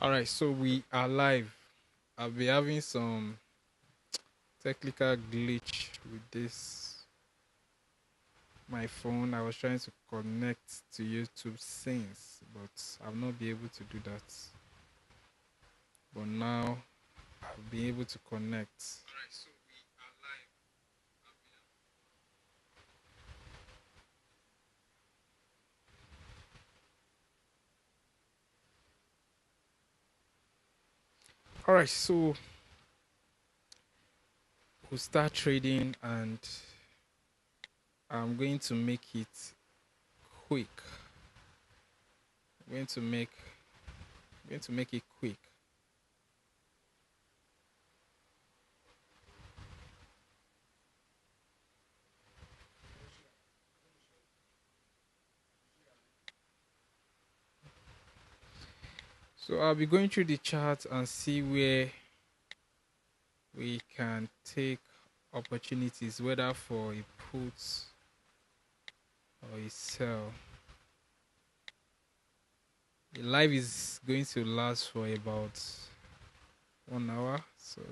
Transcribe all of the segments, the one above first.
All right, so we are live. I've been having some technical glitch with this my phone. I was trying to connect to YouTube since, but I've not been able to do that. But now I've been able to connect. All right, so we are live. All right, so we'll start trading, and I'm going to make it quick. I'm going to make it quick. So I'll be going through the chart and see where we can take opportunities, whether for a put or a sell. The live is going to last for about 1 hour. So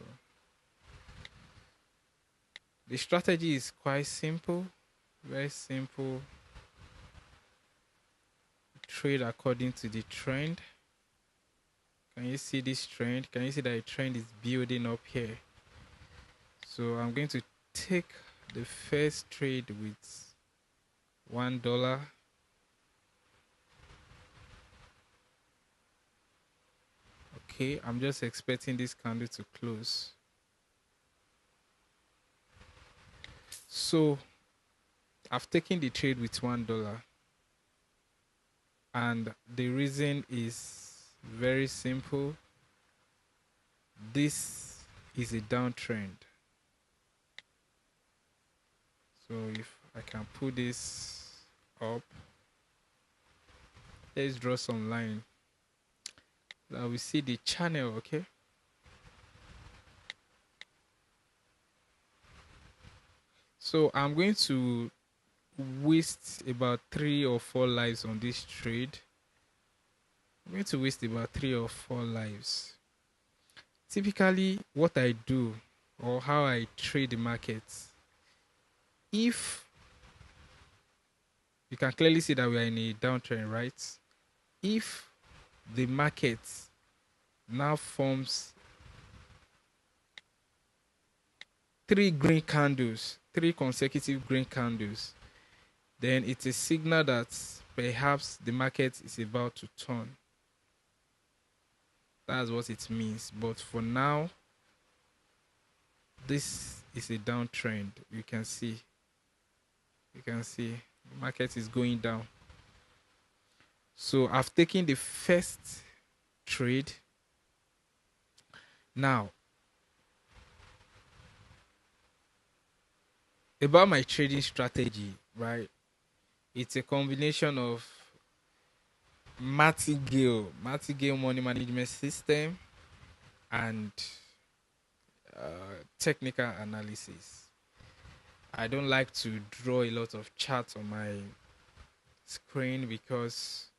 the strategy is quite simple, very simple. Trade according to the trend. Can you see this trend? Can you see that the trend is building up here? So I'm going to take the first trade with $1. Okay, I'm just expecting this candle to close. So I've taken the trade with $1, and the reason is very simple. This is a downtrend. So if I can put this up, let's draw some line. Now we see the channel, okay? So I'm going to waste about 3 or 4 lives on this trade. I'm going to waste about 3 or 4 lives. Typically, what I do or how I trade the markets, if you can clearly see that we are in a downtrend, right? If the market now forms 3 green candles, 3 consecutive green candles, then it's a signal that perhaps the market is about to turn. That's what it means. But for now, this is a downtrend. You can see the market is going down. So I've taken the first trade. Now, about my trading strategy, right? It's a combination of martingale money management system and technical analysis. I don't like to draw a lot of charts on my screen because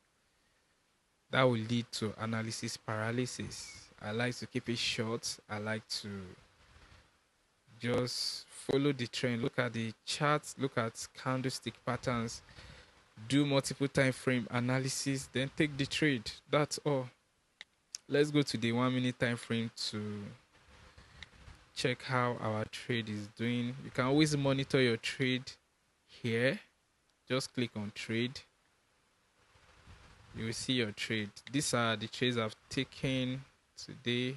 that will lead to analysis paralysis. I like to keep it short. I like to just follow the trend, look at the charts, look at candlestick patterns, do multiple time frame analysis, then take the trade. That's all. Let's go to the 1 minute time frame to check how our trade is doing. You can always monitor your trade here. Just click on trade. You will see your trade. These are the trades I've taken today.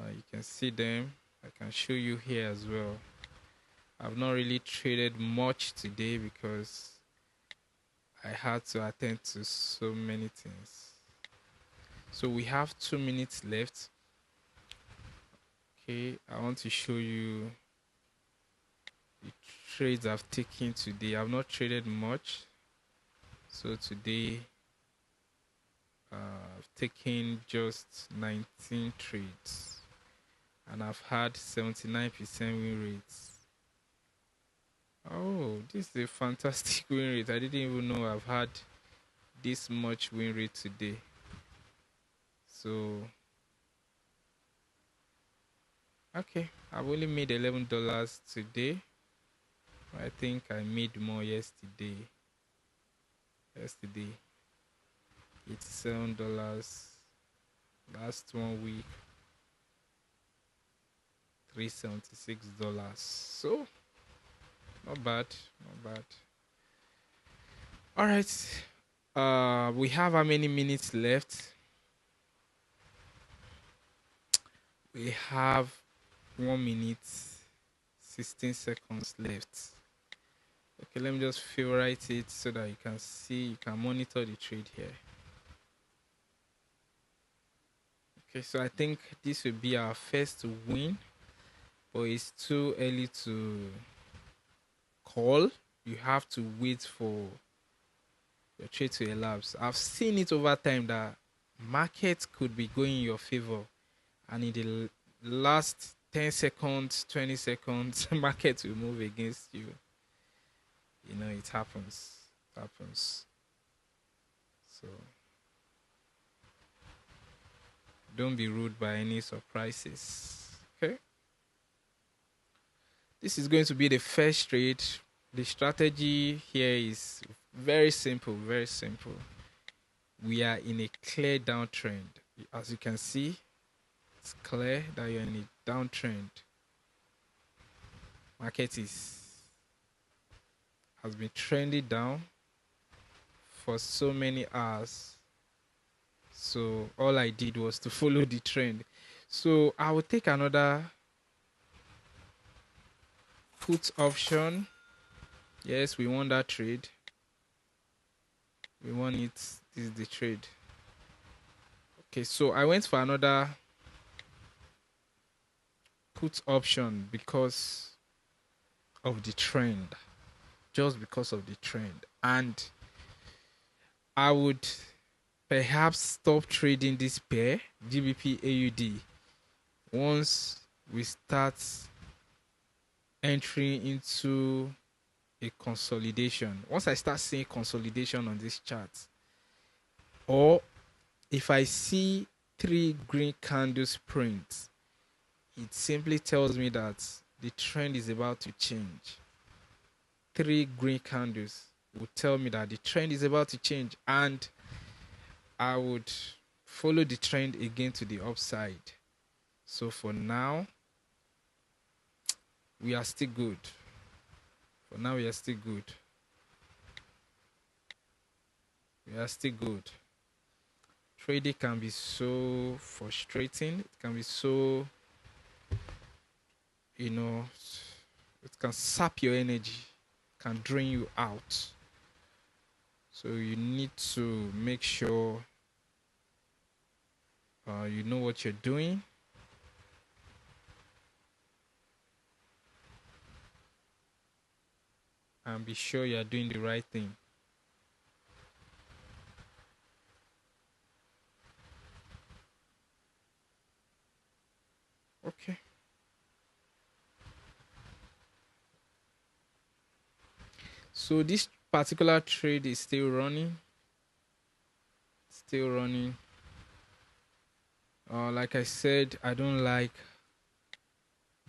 You can see them. I can show you here as well. I've not really traded much today because I had to attend to so many things. So we have 2 minutes left. Okay, I want to show you the trades I've taken today. I've not traded much. So today I've taken just 19 trades and I've had 79% win rates. Oh, this is a fantastic win rate. I didn't even know I've had this much win rate today. So okay, I've only made $11 today. I think I made more yesterday. $87. Last 1 week, $376. So not bad, not bad. All right. We have how many minutes left? We have 1 minute, 16 seconds left. Okay, let me just favorite it so that you can see, you can monitor the trade here. Okay, so I think this will be our first win, but it's too early to call. You have to wait for your trade to elapse. I've seen it over time that market could be going in your favor, and in the last 10 seconds, 20 seconds, market will move against you. You know, it happens. It happens. So don't be ruled by any surprises. Okay. This is going to be the first trade. The strategy here is very simple, very simple. We are in a clear downtrend. As you can see, it's clear that you're in a downtrend. Market has been trending down for so many hours. So all I did was to follow the trend. So I will take another put option. Yes, we want that trade. We want it. This is the trade. Okay, so I went for another put option because of the trend. Just because of the trend. And I would perhaps stop trading this pair, GBP AUD, once we start entering into a consolidation. Once I start seeing consolidation on this chart, or if I see 3 green candles print, it simply tells me that the trend is about to change. 3 green candles would tell me that the trend is about to change, and I would follow the trend again to the upside. So for now, we are still good. For now, we are still good. We are still good. Trading can be so frustrating. It can be so, you know, it can sap your energy, can drain you out. So you need to make sure you know what you're doing. And be sure you are doing the right thing. Okay. So this particular trade is still running. Still running. Like I said, I don't like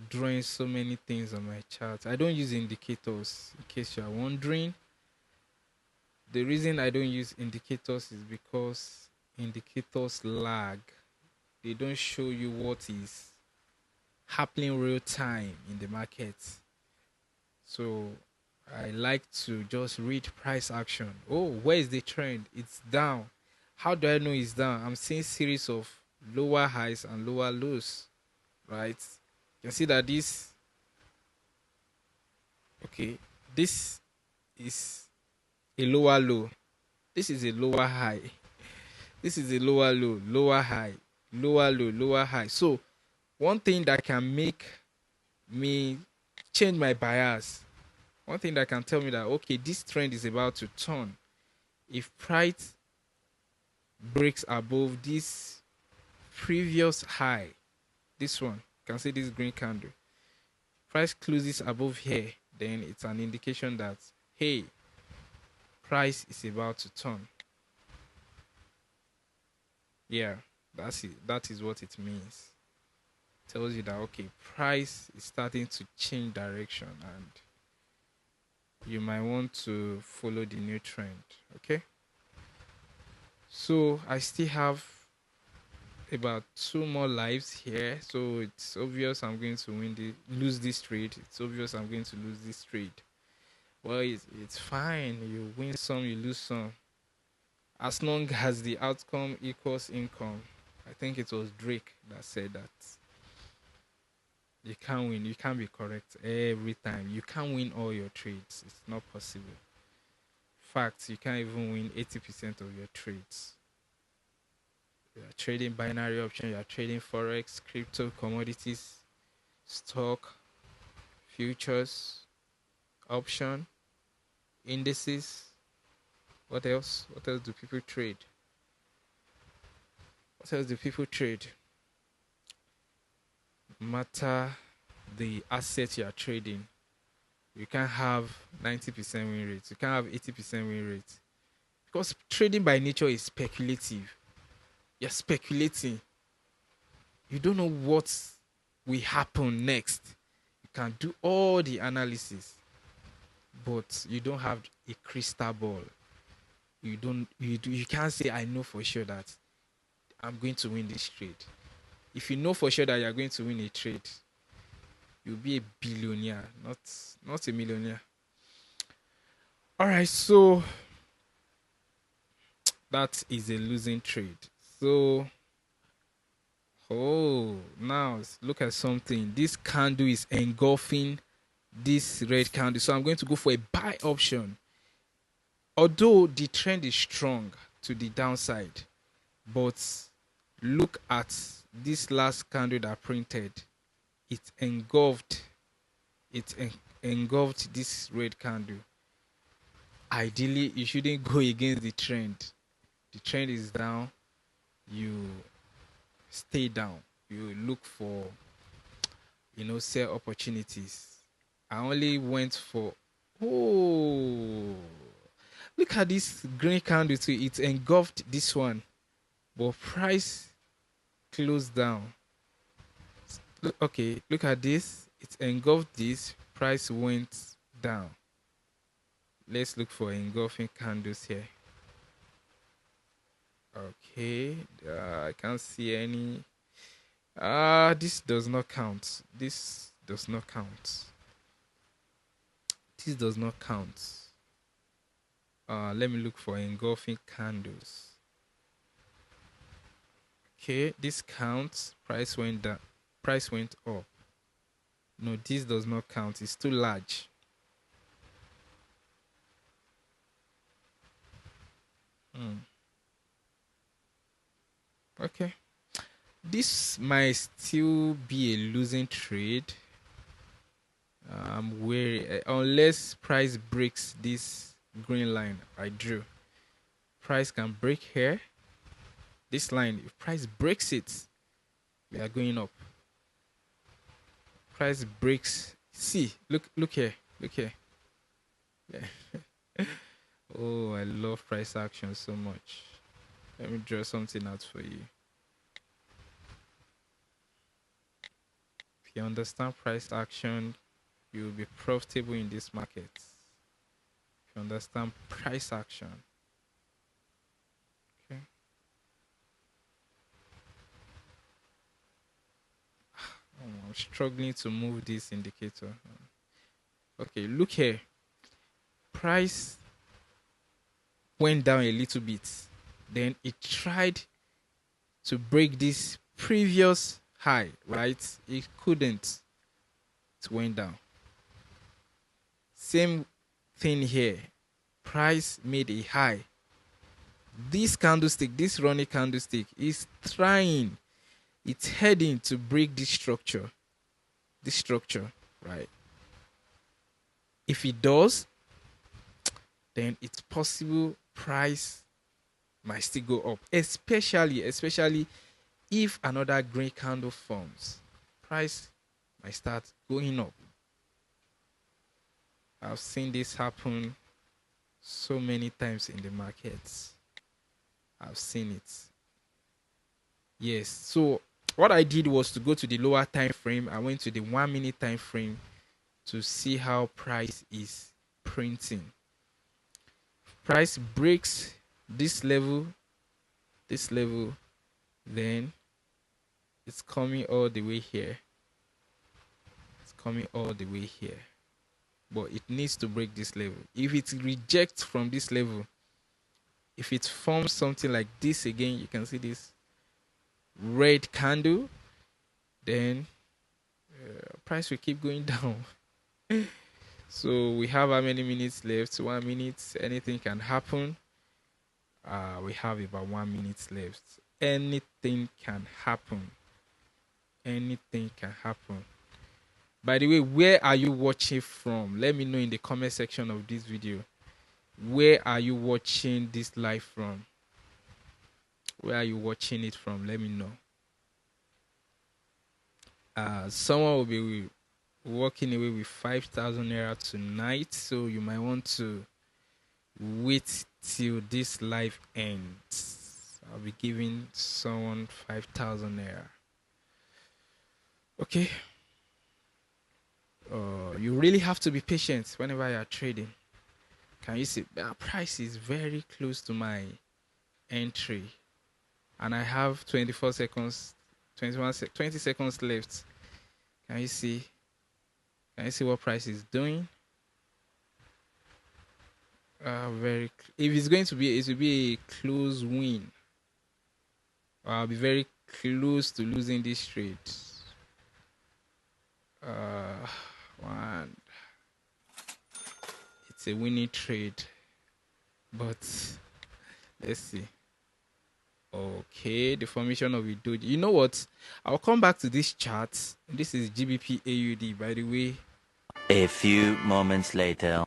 drawing so many things on my chart. I don't use indicators, in case you are wondering. The reason I don't use indicators is because indicators lag. They don't show you what is happening real time in the market. So I like to just read price action. Oh, where is the trend? It's down. How do I know it's down? I'm seeing series of lower highs and lower lows, right? You can see that this is a lower low. This is a lower high. This is a lower low, lower high, lower low, lower high. So one thing that can make me change my bias, one thing that can tell me that, okay, this trend is about to turn. If price breaks above this previous high, this one, you can see this green candle, price closes above here, then it's an indication that, hey, price is about to turn. Yeah. That's it. That is what it means. Tells you that okay, price is starting to change direction and you might want to follow the new trend. Okay. So I still have about 2 more lives here. So it's obvious I'm going to lose this trade. It's obvious I'm going to lose this trade. Well, it's fine. You win some, you lose some. As long as the outcome equals income. I think it was Drake that said that. You can't win. You can't be correct every time. You can't win all your trades. It's not possible. Fact, you can't even win 80% of your trades. You are trading binary option. You are trading forex, crypto, commodities, stock, futures, option, indices. What else? What else do people trade? What else do people trade? Matter the asset you are trading. You can't have 90% win rate. You can't have 80% win rate. Because trading by nature is speculative. You're speculating. You don't know what will happen next. You can do all the analysis, but you don't have a crystal ball. You can't say I know for sure that I'm going to win this trade. If you know for sure that you're going to win a trade, you'll be a billionaire, not a millionaire. All right, so that is a losing trade. So, now look at something. This candle is engulfing this red candle. So I'm going to go for a buy option. Although the trend is strong to the downside, but look at this last candle that printed. It engulfed this red candle. Ideally, you shouldn't go against the trend. The trend is down. You stay down. You look for, sell opportunities. I only went for, look at this green candle too. It engulfed this one, but price closed down. Look at this. It engulfed this. Price went down. Let's look for engulfing candles here. Okay, I can't see any. This does not count. This does not count. This does not count. Let me look for engulfing candles. Okay, this counts. Price went down. Price went up. No, this does not count. It's too large. Okay. This might still be a losing trade. I'm wary unless price breaks this green line I drew. Price can break here. This line, if price breaks it, we are going up. Price breaks. See, look here. Look here. Yeah. Oh, I love price action so much. Let me draw something out for you. If you understand price action, you will be profitable in this market. If you understand price action. Okay. I'm struggling to move this indicator. Okay, look here. Price went down a little bit. Then it tried to break this previous high, right? It couldn't. It went down. Same thing here. Price made a high. This candlestick, this running candlestick, is trying. It's heading to break this structure. This structure, right? If it does, then it's possible price might still go up. Especially if another green candle forms. Price might start going up. I've seen this happen so many times in the markets. I've seen it. Yes. So what I did was to go to the lower time frame. I went to the 1 minute time frame to see how price is printing. Price breaks this level, then it's coming all the way here. It's coming all the way here. But it needs to break this level. If it rejects from this level, if it forms something like this again, you can see this red candle, then price will keep going down. So we have how many minutes left? 1 minute. Anything can happen. We have about 1 minute left. Anything can happen. Anything can happen. By the way, where are you watching from? Let me know in the comment section of this video. Where are you watching this live from? Where are you watching it from? Let me know. Someone will be walking away with 5,000 naira tonight, so you might want to wait till this live ends. I'll be giving someone 5,000 naira. Okay. You really have to be patient whenever you are trading. Can you see that price is very close to my entry, and I have 24 seconds, 20 seconds left. Can you see? Can you see what price is doing? If it's going to be, it will be a close win. I'll be very close to losing this trade. One. It's a winning trade, but let's see. Okay, the formation of a doji. You know what? I'll come back to this chart. This is GBP AUD, by the way. A few moments later.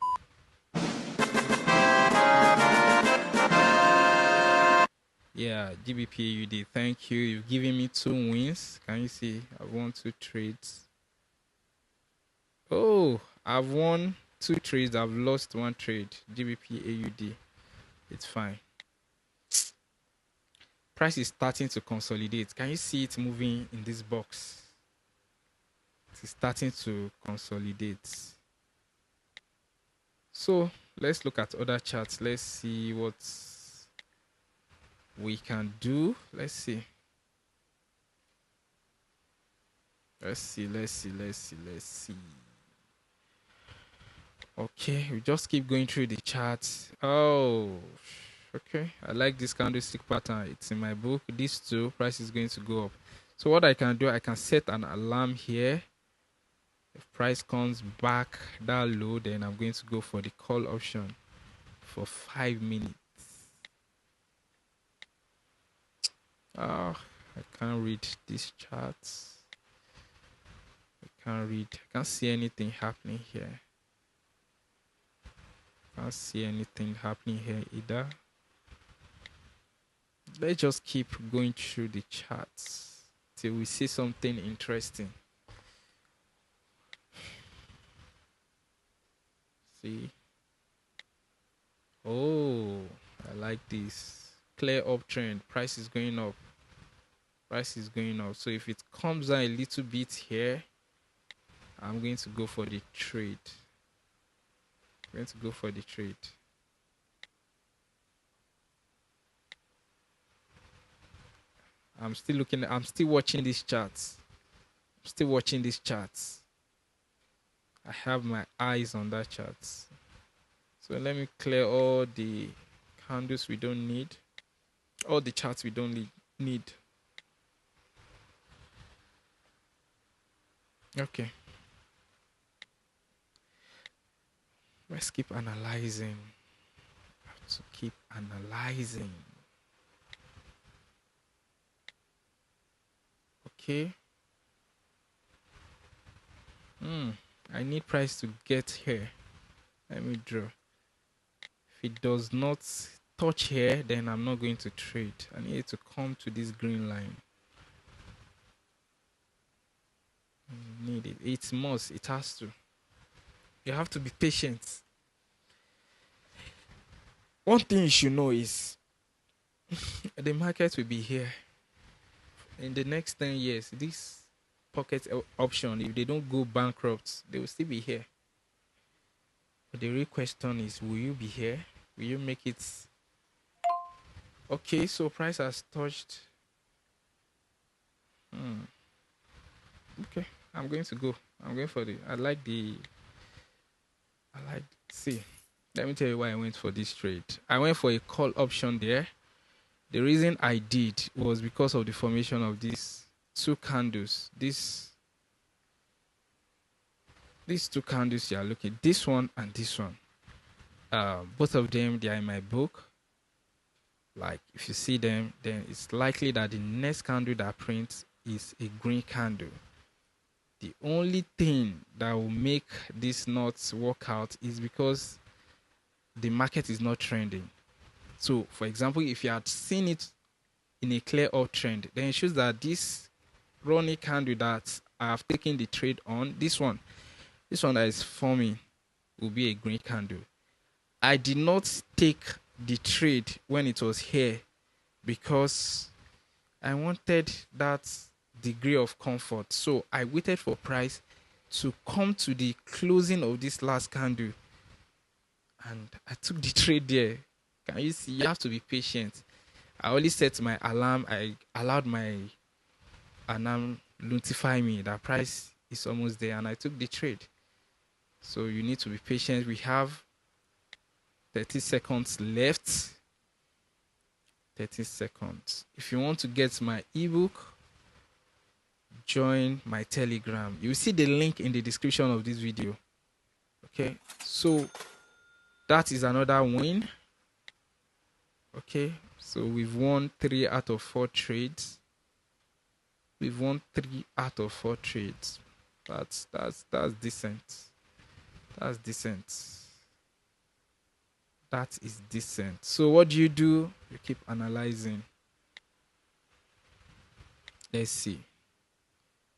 Yeah, GBP AUD. Thank you. You've given me 2 wins. Can you see? I've won 2 trades. Oh, I've won 2 trades. I've lost 1 trade. GBP AUD. It's fine. Price is starting to consolidate. Can you see it moving in this box? It's starting to consolidate. So let's look at other charts. Let's see what we can do. Let's see. Okay, we just keep going through the charts. Oh, okay. I like this candlestick pattern. It's in my book. These two, price is going to go up. So what I can do, I can set an alarm here. If price comes back that low, then I'm going to go for the call option for 5 minutes. Oh, I can't read these charts. I can't see anything happening here. Can't see anything happening here either. Let's just keep going through the charts till we see something interesting. See. Oh, I like this. Clear uptrend. Price is going up. Price is going up. So if it comes down a little bit here, I'm going to go for the trade. I'm going to go for the trade. I'm still watching these charts. I have my eyes on that chart. So let me clear all the candles we don't need. All the charts we don't need. Okay. Let's keep analyzing. I have to keep analyzing. Okay. I need price to get here. Let me draw. If it does not touch here, then I'm not going to trade. I need it to come to this green line. Need it. It must. It has to. You have to be patient. One thing you should know is the market will be here in the next 10 years, this pocket option, if they don't go bankrupt, they will still be here. But the real question is, will you be here? Will you make it? Okay, so price has touched. Okay, I'm going to go. I'm going for the. I like the. I like. See, let me tell you why I went for this trade. I went for a call option there. The reason I did was because of the formation of these two candles. These two candles you are looking. This one and this one. Both of them, they are in my book. Like, if you see them, then it's likely that the next candle that prints is a green candle. The only thing that will make this not work out is because the market is not trending. So, for example, if you had seen it in a clear uptrend, then it shows that this running candle that I have taken the trade on, this one that is forming, will be a green candle. I did not take the trade when it was here because I wanted that degree of comfort. So I waited for price to come to the closing of this last candle, and I took the trade there. Can you see? You have to be patient. I only set my alarm. I allowed my alarm notify me that price is almost there, and I took the trade. So you need to be patient. We have 30 seconds left. 30 seconds. If you want to get my ebook, join my Telegram. You will see the link in the description of this video. Okay, so that is another win. Okay, so we've won 3 out of 4 trades. We've won 3 out of 4 trades. That's decent. That's decent. That is decent. So what do? You keep analyzing. Let's see.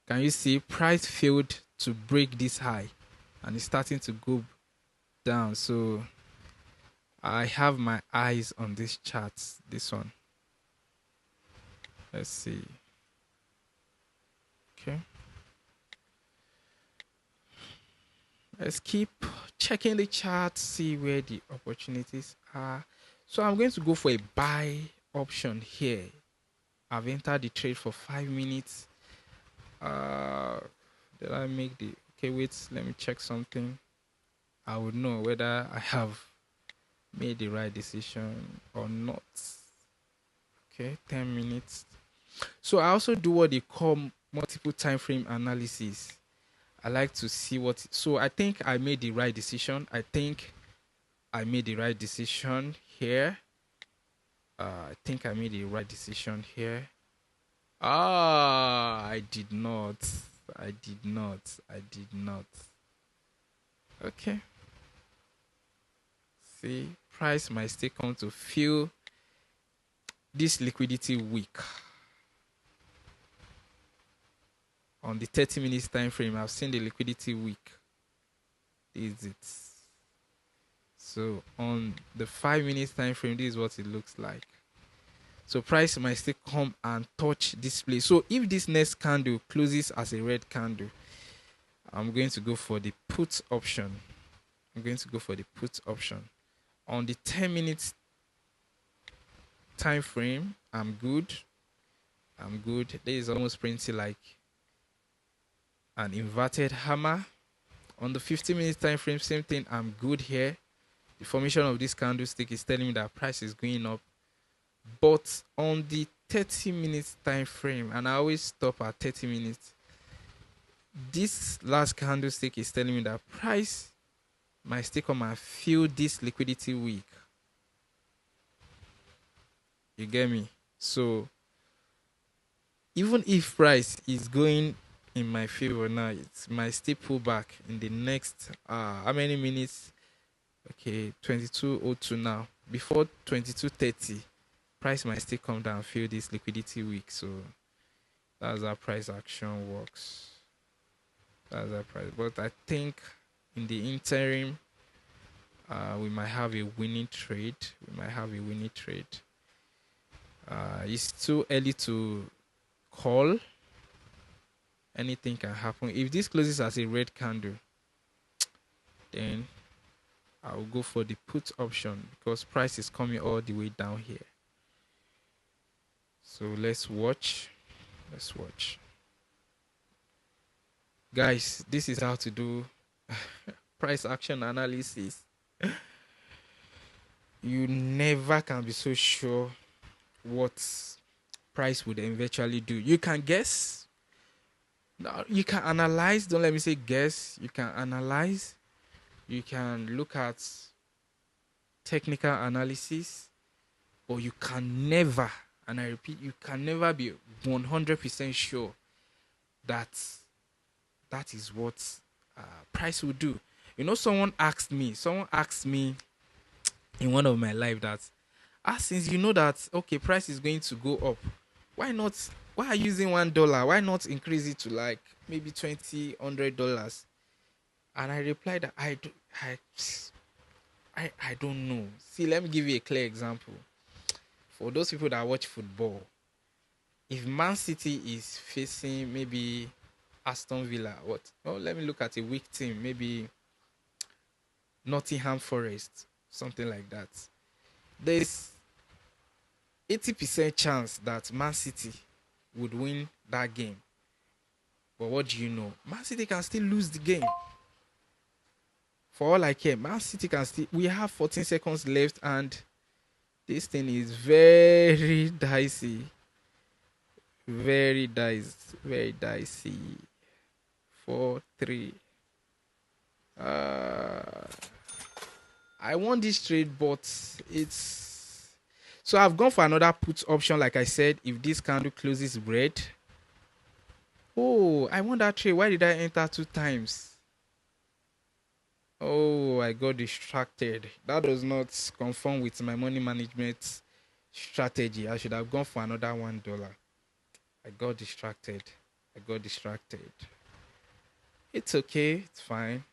Can you see price failed to break this high and it's starting to go down? So I have my eyes on this chart, this one. Let's see. Okay. Let's keep checking the chart, see where the opportunities are. So I'm going to go for a buy option here. I've entered the trade for 5 minutes. Did I make the... Okay, wait, let me check something. I would know whether I have made the right decision or not. Okay, 10 minutes. So I also do what they call multiple time frame analysis. I like to see what... So I think I made the right decision. I think I made the right decision here. I think I made the right decision here. I did not. I did not. Okay. See, price might still come to feel this liquidity weak. On the 30 minutes time frame, I've seen the liquidity weak. This is it. So on the 5 minutes time frame, this is what it looks like. So price might still come and touch this place. So if this next candle closes as a red candle, I'm going to go for the put option. On the 10 minutes time frame, I'm good. There is almost printing like an inverted hammer. On the 15 minutes time frame, same thing. I'm good here. The formation of this candlestick is telling me that price is going up. But on the 30 minutes time frame, and I always stop at 30 minutes, this last candlestick is telling me that price might still come and feel this liquidity weak. You get me? So even if price is going in my favor now, it might still pull back in the next how many minutes? Okay, 22:02 now. Before 22:30, price might still come down and feel this liquidity weak. So that's how price action works. That's how price. But I think in the interim, we might have a winning trade. It's too early to call. Anything can happen. If this closes as a red candle, then I'll go for the put option because price is coming all the way down here. So let's watch. Let's watch. Guys, this is how to do price action analysis. You never can be so sure what price would eventually do. You can guess. No, you can analyze. Don't let me say guess. You can analyze. You can look at technical analysis, but you can never, and I repeat, you can never be 100% sure that that is what price will do. You know, someone asked me in one of my life that, since you know that, okay, price is going to go up, why are you using $1? Why not increase it to like maybe $20, $100? And I replied that I don't know. See, let me give you a clear example. For those people that watch football, if Man City is facing maybe Aston Villa, let me look at a weak team, maybe Nottingham Forest, something like that. There's 80% chance that Man City would win that game. But what do you know? Man City can still lose the game. For all I care, Man City can still. We have 14 seconds left, and this thing is very dicey. Very dicey. Very dicey. 4-3. I want this trade, but it's. So I've gone for another put option, like I said, if this candle closes red. Oh, I want that trade. Why did I enter 2 times? Oh, I got distracted. That does not conform with my money management strategy. I should have gone for another $1. I got distracted. It's okay. It's fine.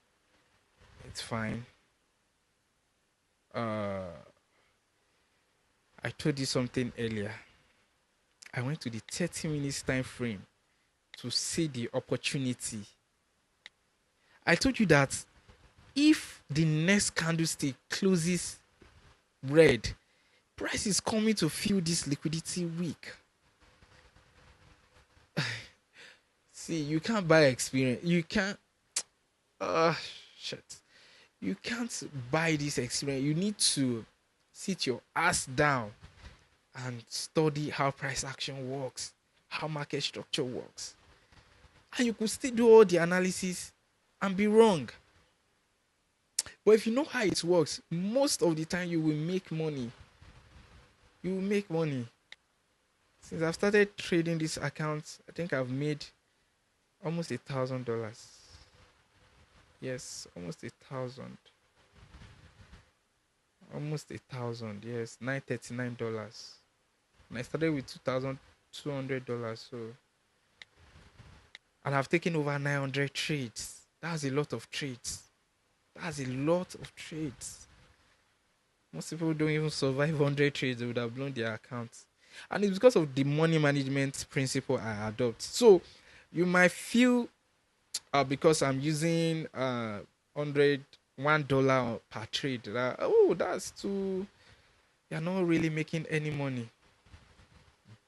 I told you something earlier. I went to the 30 minutes time frame to see the opportunity. I told you that if the next candlestick closes red, price is coming to feel this liquidity weak. See, you can't buy experience. You can't. You can't buy this experience. You need to sit your ass down and study how price action works, how market structure works. And you could still do all the analysis and be wrong. But if you know how it works, most of the time you will make money. Since I've started trading this account, I think I've made almost $1,000. Yes, almost 1,000. Yes, $939. And I started with $2,200. So, and I've taken over 900 trades. That's a lot of trades. Most people don't even survive 100 trades. They would have blown their accounts. And it's because of the money management principle I adopt. So you might feel because I'm using $1 per trade, that's too, you're not really making any money.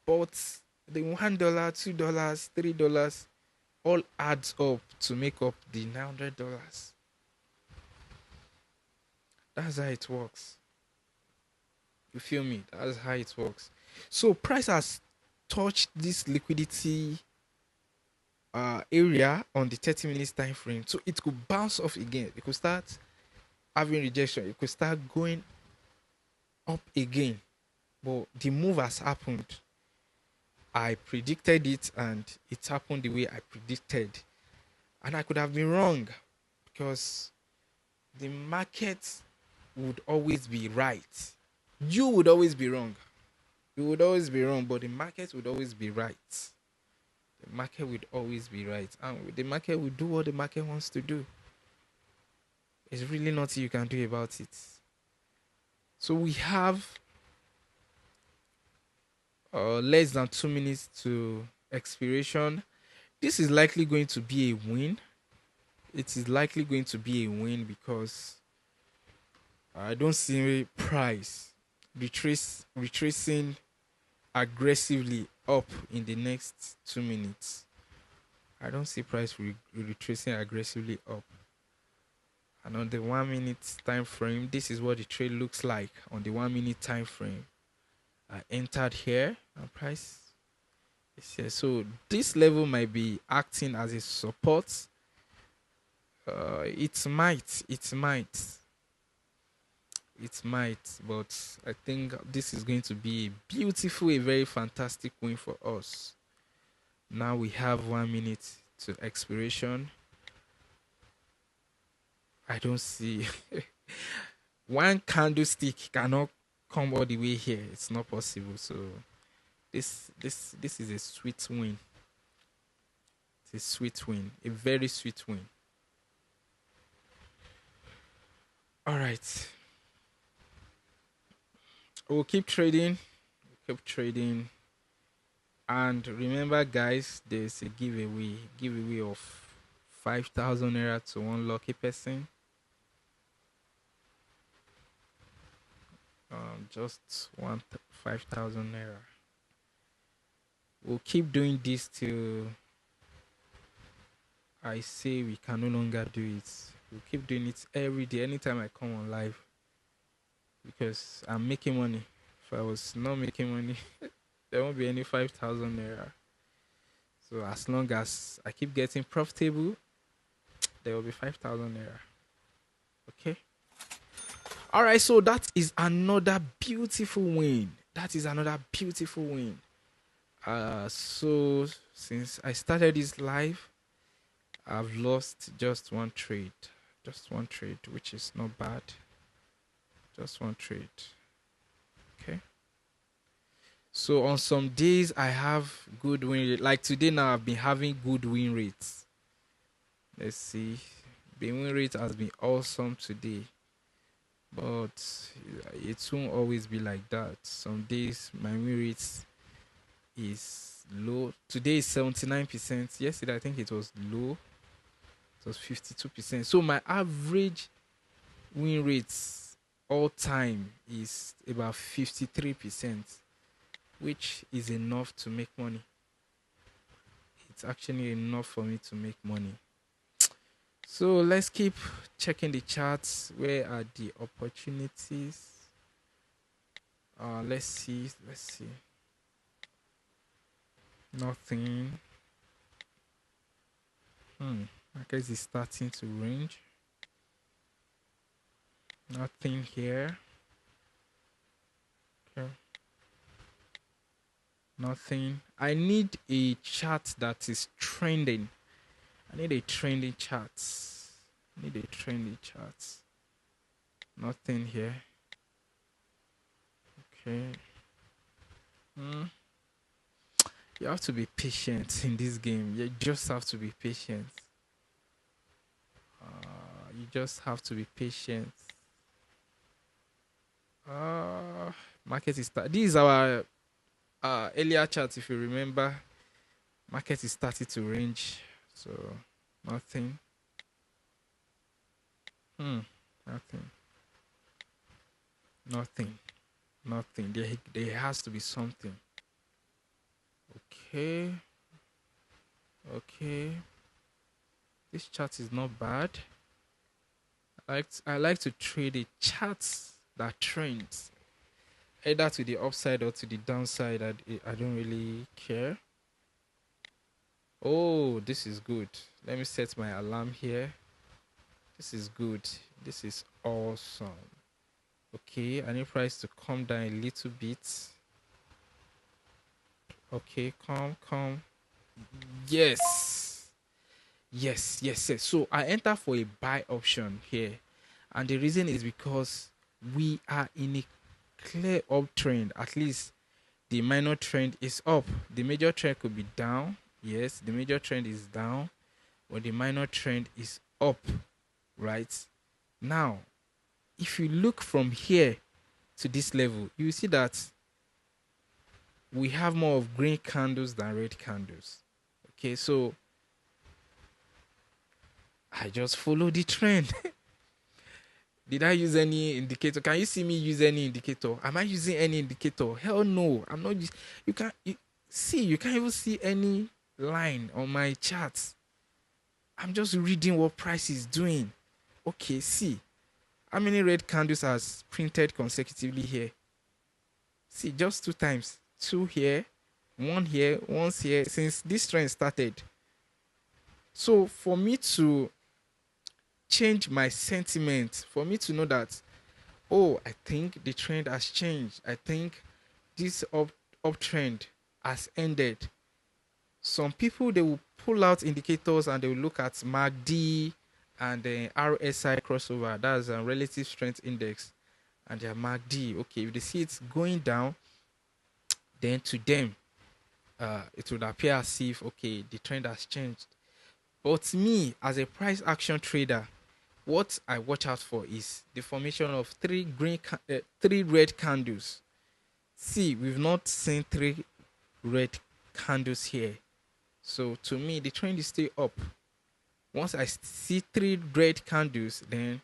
But the $1, $2, $3 all adds up to make up the $900. That's how it works. You feel me? That's how it works. So price has touched this liquidity area on the 30 minutes time frame. So it could bounce off again. It could start having rejection. It could start going up again. But the move has happened. I predicted it, and it happened the way I predicted. And I could have been wrong, because the market would always be right. You would always be wrong. You would always be wrong, but the market would always be right. The market would always be right. And the market will do what the market wants to do. There's really nothing you can do about it. So we have less than 2 minutes to expiration. This is likely going to be a win. It is likely going to be a win because I don't see price retracing aggressively up in the next 2 minutes. I don't see price retracing aggressively up. And on the 1 minute time frame, this is what the trade looks like on the 1 minute time frame. I entered here and price is here. So this level might be acting as a support. It might, but I think this is going to be a beautiful, a very fantastic win for us. Now we have 1 minute to expiration. I don't see one candlestick cannot come all the way here. It's not possible. So this is a sweet win. It's a sweet win, a very sweet win. All right. We'll keep trading. And remember, guys, there's a giveaway of 5,000 naira to one lucky person. Just 5,000 naira. We'll keep doing this till I say we can no longer do it. We'll keep doing it every day, anytime I come on live, because I'm making money. If I was not making money, there won't be any 5,000 naira. So as long as I keep getting profitable, there will be 5,000 naira. Okay. All right. So that is another beautiful win. So since I started this live, I've lost just one trade, which is not bad. Just one trade. Okay. So on some days I have good win rate. Like today now, I've been having good win rates. Let's see. The win rate has been awesome today. But it won't always be like that. Some days my win rate is low. Today is 79%. Yesterday I think it was low. It was 52%. So my average win rates all time is about 53%, which is enough to make money. It's actually enough for me to make money. So let's keep checking the charts. Where are the opportunities? Let's see. Nothing. Market is starting to range. Nothing here. Okay. Nothing. I need a chart that is trending. I need a trending chart. Nothing here. Okay. You have to be patient in this game. You just have to be patient. Market is this is our earlier chart. If you remember, market is starting to range. So nothing. Nothing. There has to be something. Okay. This chart is not bad. I like to trade a chart that trends either to the upside or to the downside. I don't really care. Oh, this is good. Let me set my alarm here. This is good. This is awesome. Okay, I need price to come down a little bit. Okay, come. Yes. So I enter for a buy option here. And the reason is because we are in a clear uptrend. At least the minor trend is up. The major trend could be down. Yes, the major trend is down. But the minor trend is up. Right? Now, if you look from here to this level, you see that we have more of green candles than red candles. Okay, so I just follow the trend. Did I use any indicator? Can you see me use any indicator? Am I using any indicator? Hell no, I'm not. You can't see. You can't even see any line on my charts. I'm just reading what price is doing. Okay, see how many red candles has printed consecutively here. See, just 2 times. 2 here, 1 here, once here since this trend started. So for me to change my sentiment, for me to know that, oh, I think the trend has changed. I think this uptrend has ended. Some people, they will pull out indicators and they will look at MACD and the RSI crossover. That's a relative strength index, and their MACD. Okay, if they see it's going down, then to them, it would appear as if, okay, the trend has changed. But me, as a price action trader, what I watch out for is the formation of three red candles. See, we've not seen 3 red candles here. So to me, the trend is still up. Once I see 3 red candles, then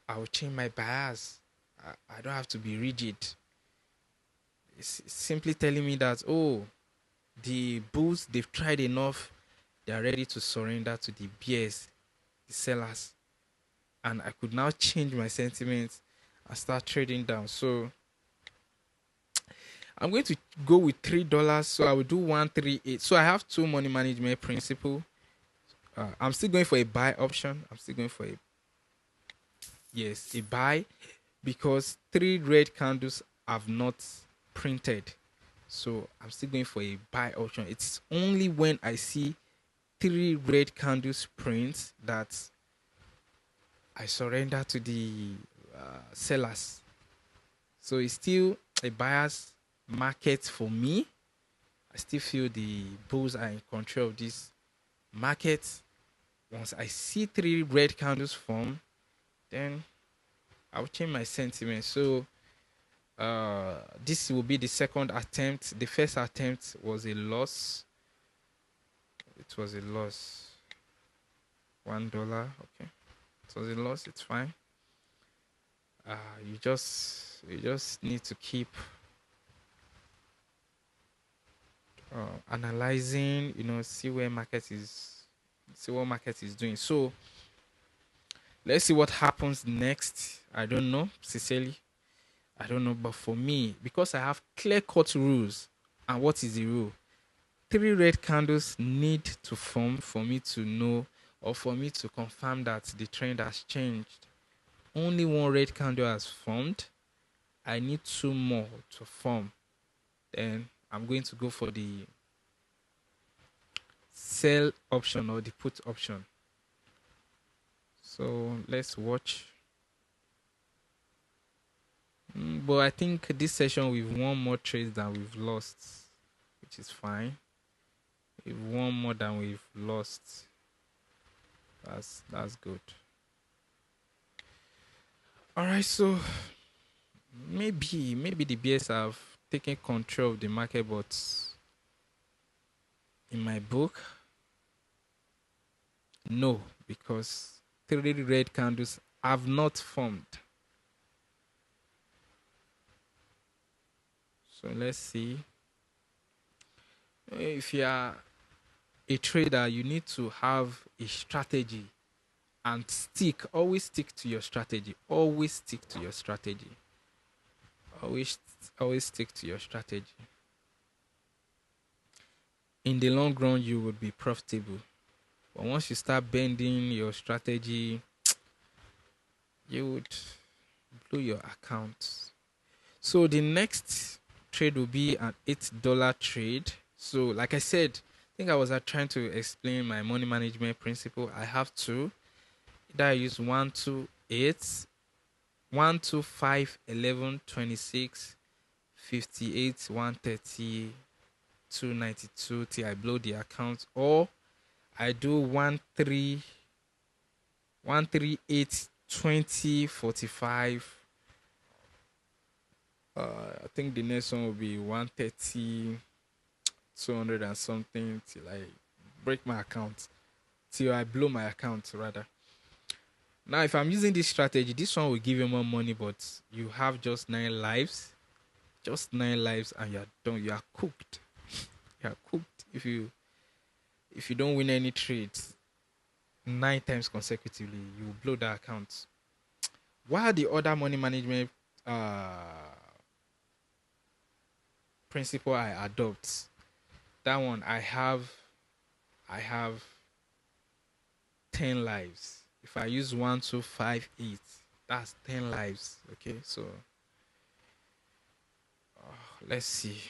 I will change my bias. I don't have to be rigid. It's simply telling me that, oh, the bulls, they've tried enough. They are ready to surrender to the bears, the sellers. And I could now change my sentiments and start trading down. So I'm going to go with $3. So I will do 138. So I have 2 money management principle. I'm still going for a buy option. I'm still going for a buy, because 3 red candles have not printed. So I'm still going for a buy option. It's only when I see 3 red candles print that I surrender to the sellers. So it's still a buyer's market for me. I still feel the bulls are in control of this market. Once I see 3 red candles form, then I'll change my sentiment. So this will be the second attempt. The first attempt was a loss. It was a loss. $1. Okay, it was a loss. It's fine. You just need to keep analyzing. See what market is doing. So let's see what happens next. I don't know, sincerely. I don't know, but for me, because I have clear-cut rules, and what is the rule? 3 red candles need to form for me to know, or for me to confirm that the trend has changed. Only 1 red candle has formed. I need 2 more to form. Then I'm going to go for the sell option or the put option. So let's watch. But I think this session we've won more trades than we've lost, which is fine. We've won more than we've lost. That's good. All right, so maybe the bears have taken control of the market, but in my book, no, because 3 red candles have not formed. So let's see. If you are a trader, you need to have a strategy and always stick to your strategy. Always stick to your strategy. Always stick to your strategy. In the long run, you would be profitable. But once you start bending your strategy, you would blow your account. So the next trade will be an $8 trade. So like I said, I think I was trying to explain my money management principle. I have 2. Either I use 1, 2, 8, 1, 2, 5, 11, 26, 58, 130, 292 till I blow the account, or I do 1, 3, 8, 20, 45, I think the next one will be 130, 200 and something till I break my account, till I blow my account rather. Now, if I'm using this strategy, this one will give you more money, but you have just 9 lives, just 9 lives, and you're done. You are cooked. You are cooked if you don't win any trades 9 times consecutively. You will blow the account. While the other money management principle I adopt, that one I have 10 lives. If I use 1, 2, 5, 8, that's 10 lives. Okay, so let's see.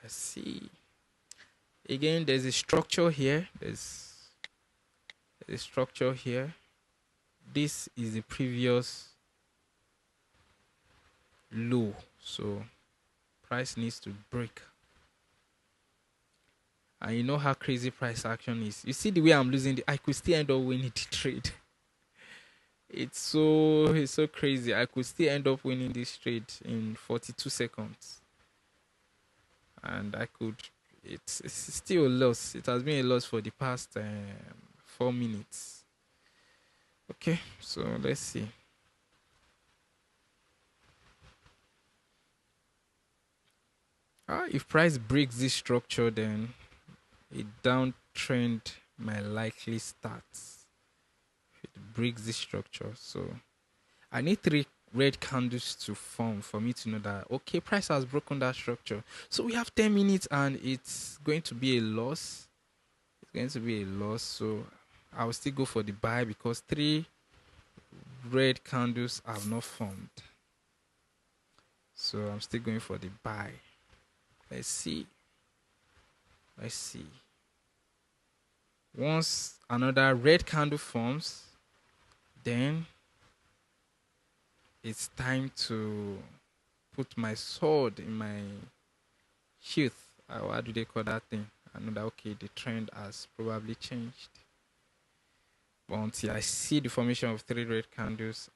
Let's see. Again, there's a structure here. There's a structure here. This is the previous low. So price needs to break. And you know how crazy price action is. You see the way I'm losing I could still end up winning the trade. It's so crazy. I could still end up winning this trade in 42 seconds. And it's still a loss. It has been a loss for the past 4 minutes. Okay, so let's see. If price breaks this structure, then a downtrend might likely start. If it breaks this structure, so I need 3 red candles to form for me to know that okay, price has broken that structure. So we have 10 minutes and it's going to be a loss. It's going to be a loss. So I will still go for the buy because 3 red candles have not formed. So I'm still going for the buy. Let's see. Let's see. Once another red candle forms, then it's time to put my sword in my sheath. What do they call that thing? I know that okay, the trend has probably changed. But until I see the formation of 3 red candles,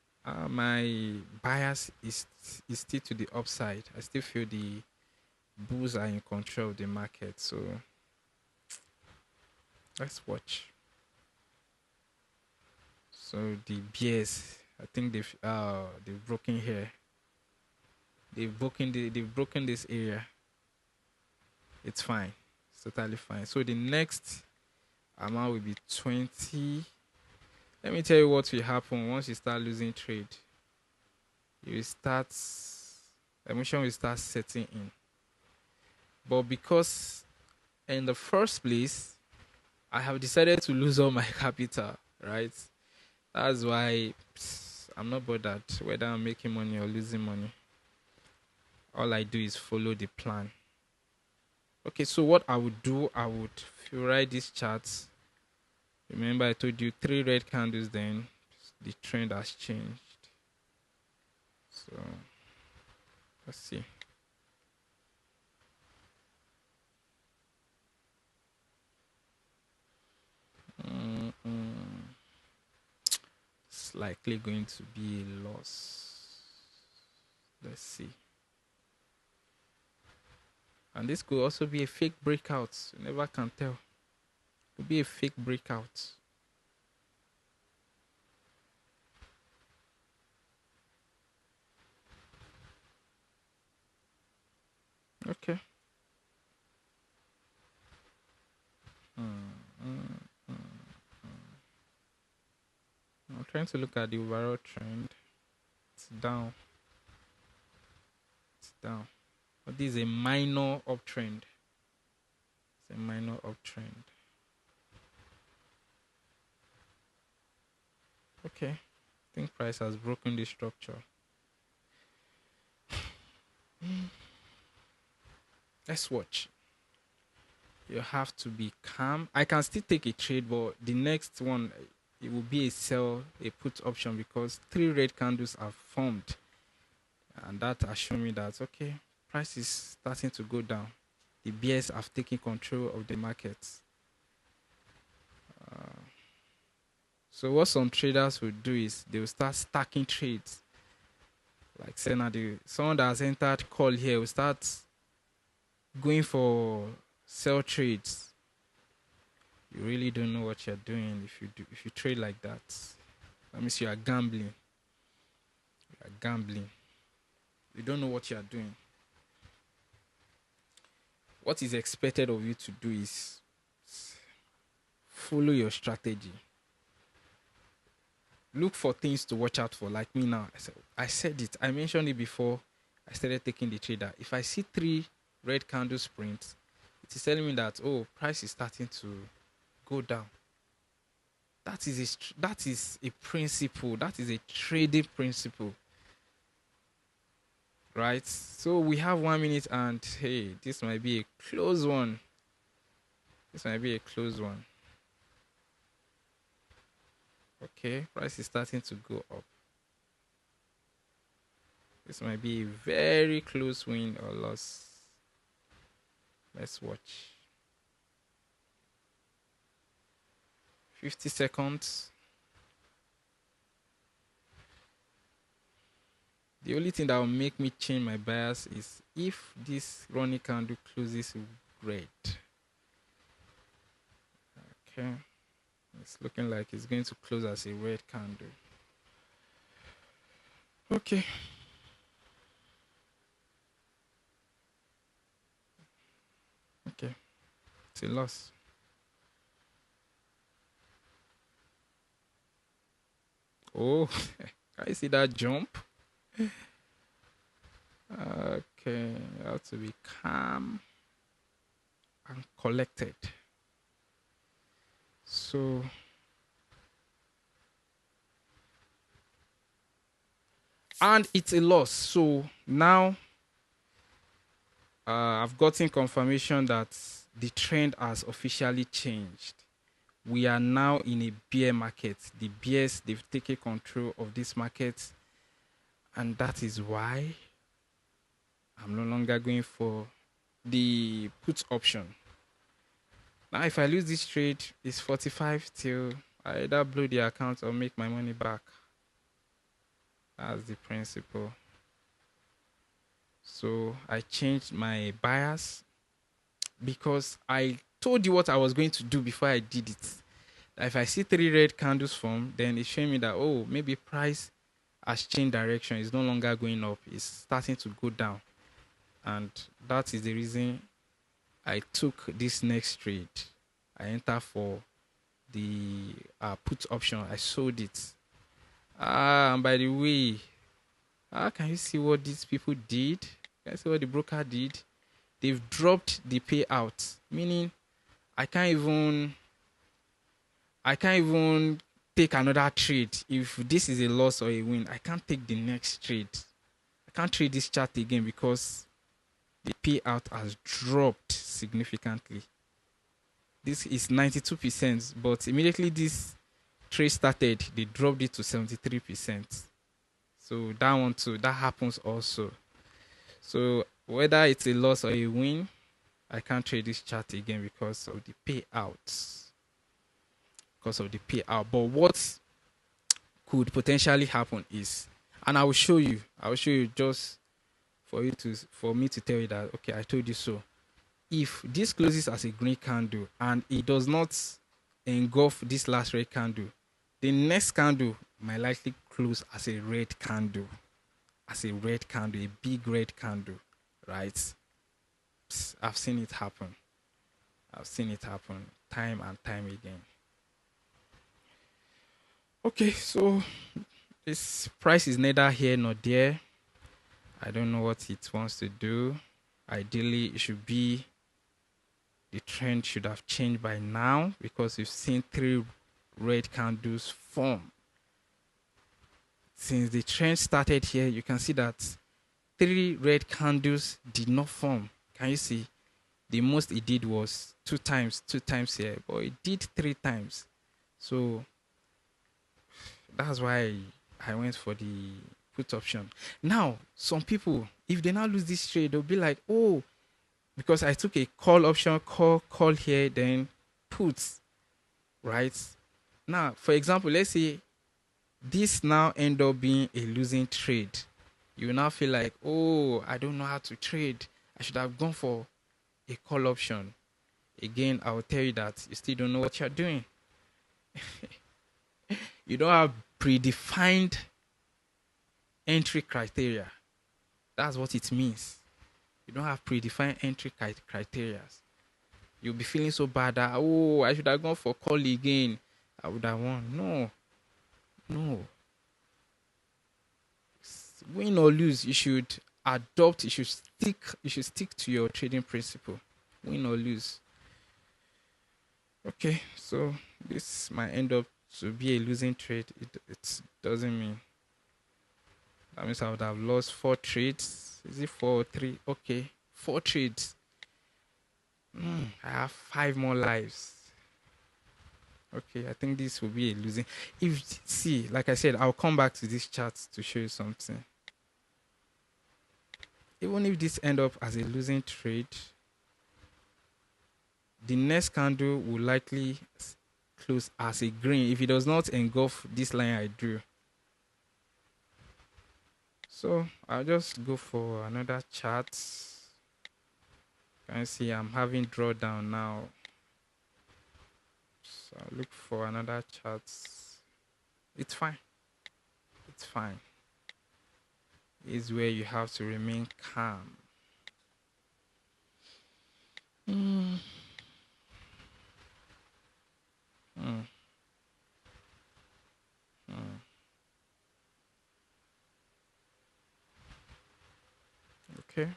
my bias is still to the upside. I still feel the bulls are in control of the market. So let's watch. So the bears, I think they've broken here. They've broken this area. It's fine. It's totally fine. So the next amount will be 20. Let me tell you what will happen once you start losing trade. Emotion will start setting in. But because in the first place, I have decided to lose all my capital, right? That's why I'm not bothered whether I'm making money or losing money. All I do is follow the plan. Okay, so what I would do, if you write these charts, remember I told you 3 red candles, then the trend has changed. So let's see. It's likely going to be a loss. Let's see. And this could also be a fake breakout. You never can tell. It could be a fake breakout. Okay. I'm trying to look at the overall trend. It's down. It's down. But this is a minor uptrend. It's a minor uptrend. Okay. I think price has broken the structure. Let's watch. You have to be calm. I can still take a trade, but the next one, it will be a sell, a put option because 3 red candles are formed. And that has shown me that, okay, price is starting to go down. The bears have taken control of the markets. So what some traders will do is they will start stacking trades. Like say now someone that has entered call here will start going for sell trades. You really don't know what you're doing if you trade like that. That means you are gambling. You are gambling. You don't know what you are doing. What is expected of you to do is follow your strategy. Look for things to watch out for. Like me now, I said it. I mentioned it before I started taking the trader. If I see 3 red candle sprints, it is telling me that price is starting to go down. That is a principle. That is a trading principle, right? So we have 1 minute, and hey, this might be a close one. Okay, price is starting to go up. This might be a very close win or loss. Let's watch. 50 seconds. The only thing that will make me change my bias is if this running candle closes red. Okay. It's looking like it's going to close as a red candle. Okay. Okay. It's a loss. Oh, can you see that jump? Okay, you have to be calm and collected. So and it's a loss. So now I've gotten confirmation that the trend has officially changed. We are now in a bear market. The bears, they've taken control of this market, and that is why I'm no longer going for the put option. Now, if I lose this trade, it's 45 till I either blow the account or make my money back. That's the principle. So I changed my bias because I told you what I was going to do before I did it. If I see 3 red candles form, then it's showing me that, maybe price has changed direction. It's no longer going up. It's starting to go down. And that is the reason I took this next trade. I entered for the put option. I sold it. And by the way, can you see what these people did? Can you see what the broker did? They've dropped the payout, meaning I can't even take another trade. If this is a loss or a win, I can't take the next trade. I can't trade this chart again because the payout has dropped significantly. This is 92%, but immediately this trade started, they dropped it to 73%. So that one too, that happens also. So whether it's a loss or a win, I can't trade this chart again because of the payouts. But what could potentially happen is, and I will show you just for me to tell you that, okay, I told you so. If this closes as a green candle and it does not engulf this last red candle, the next candle might likely close as a red candle. A big red candle, right? I've seen it happen time and time again. Okay, so this price is neither here nor there. I don't know what it wants to do. Ideally, it should be, the trend should have changed by now because we've seen 3 red candles form. Since the trend started here, you can see that 3 red candles did not form. Can you see? The most it did was 2 times here, but it did 3 times. So that's why I went for the put option. Now, some people, if they now lose this trade, they'll be like, because I took a call option, call here, then puts, right? Now, for example, let's say this now end up being a losing trade. You will now feel like, oh, I don't know how to trade. I should have gone for a call option. Again, I will tell you that you still don't know what you're doing. You don't have predefined entry criteria. That's what it means. You don't have predefined entry criteria. You'll be feeling so bad that, oh, I should have gone for call again. I would have won. No. Win or lose, you should adopt, you should stick to your trading principle. Win or lose. Okay, so this might end up to be a losing trade. It doesn't mean. That means I would have lost 4 trades. Is it 4 or 3? Okay, 4 trades. I have 5 more lives. Okay, I think this will be a losing. See, like I said, I'll come back to this chart to show you something. Even if this end up as a losing trade, the next candle will likely close as a green if it does not engulf this line I drew. So I'll just go for another chart. You can see I'm having drawdown now. So I'll look for another chart. It's fine. It's fine. Is where you have to remain calm. Okay.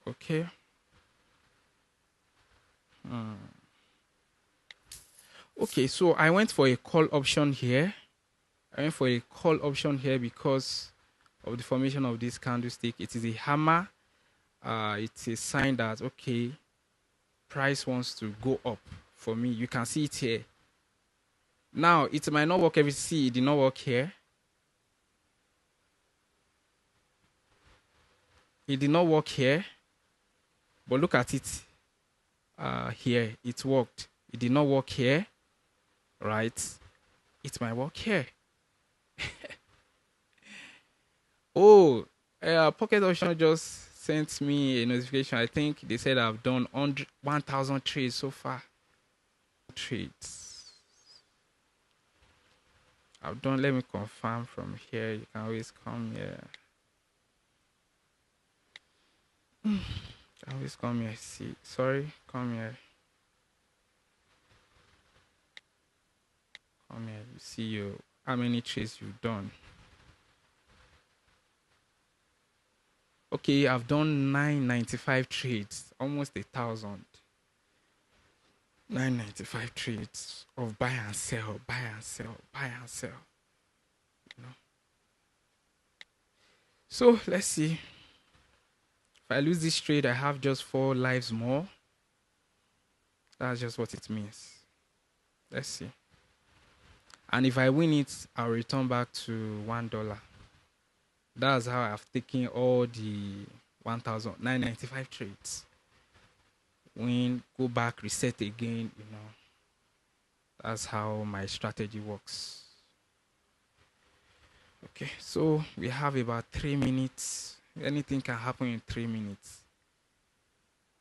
Okay. Okay, so I went for a call option here. Because of the formation of this candlestick. It is a hammer. It's a sign that, okay, price wants to go up for me. You can see it here. Now, it might not work every see. It did not work here. It did not work here. But look at it here. It worked. It did not work here. Right? It might work here. Oh, Pocket Option just sent me a notification. I think they said I've done 1,000 trades so far. Trades. I've done, let me confirm from here. You can always come here. You can always come here. See, sorry, come here. Come here. You see how many trades you've done. Okay, I've done 995 trades, almost 1,000. 995 trades of buy and sell, buy and sell, buy and sell. You know. So let's see. If I lose this trade, I have just 4 lives more. That's just what it means. Let's see. And if I win it, I'll return back to $1. That's how I've taken all the 1,995 trades. Win, go back, reset again, you know. That's how my strategy works. Okay, so we have about 3 minutes. Anything can happen in 3 minutes.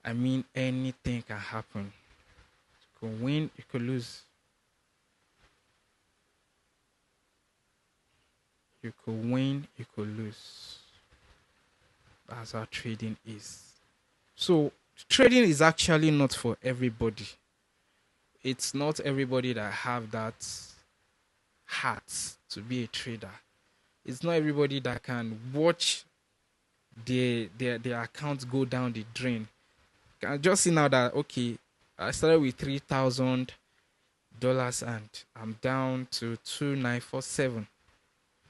I mean, anything can happen. You could win, you could lose. You could win, you could lose. That's how trading is. So trading is actually not for everybody. It's not everybody that have that heart to be a trader. It's not everybody that can watch their accounts go down the drain. You can just see now that, okay, I started with $3,000 and I'm down to 2,947.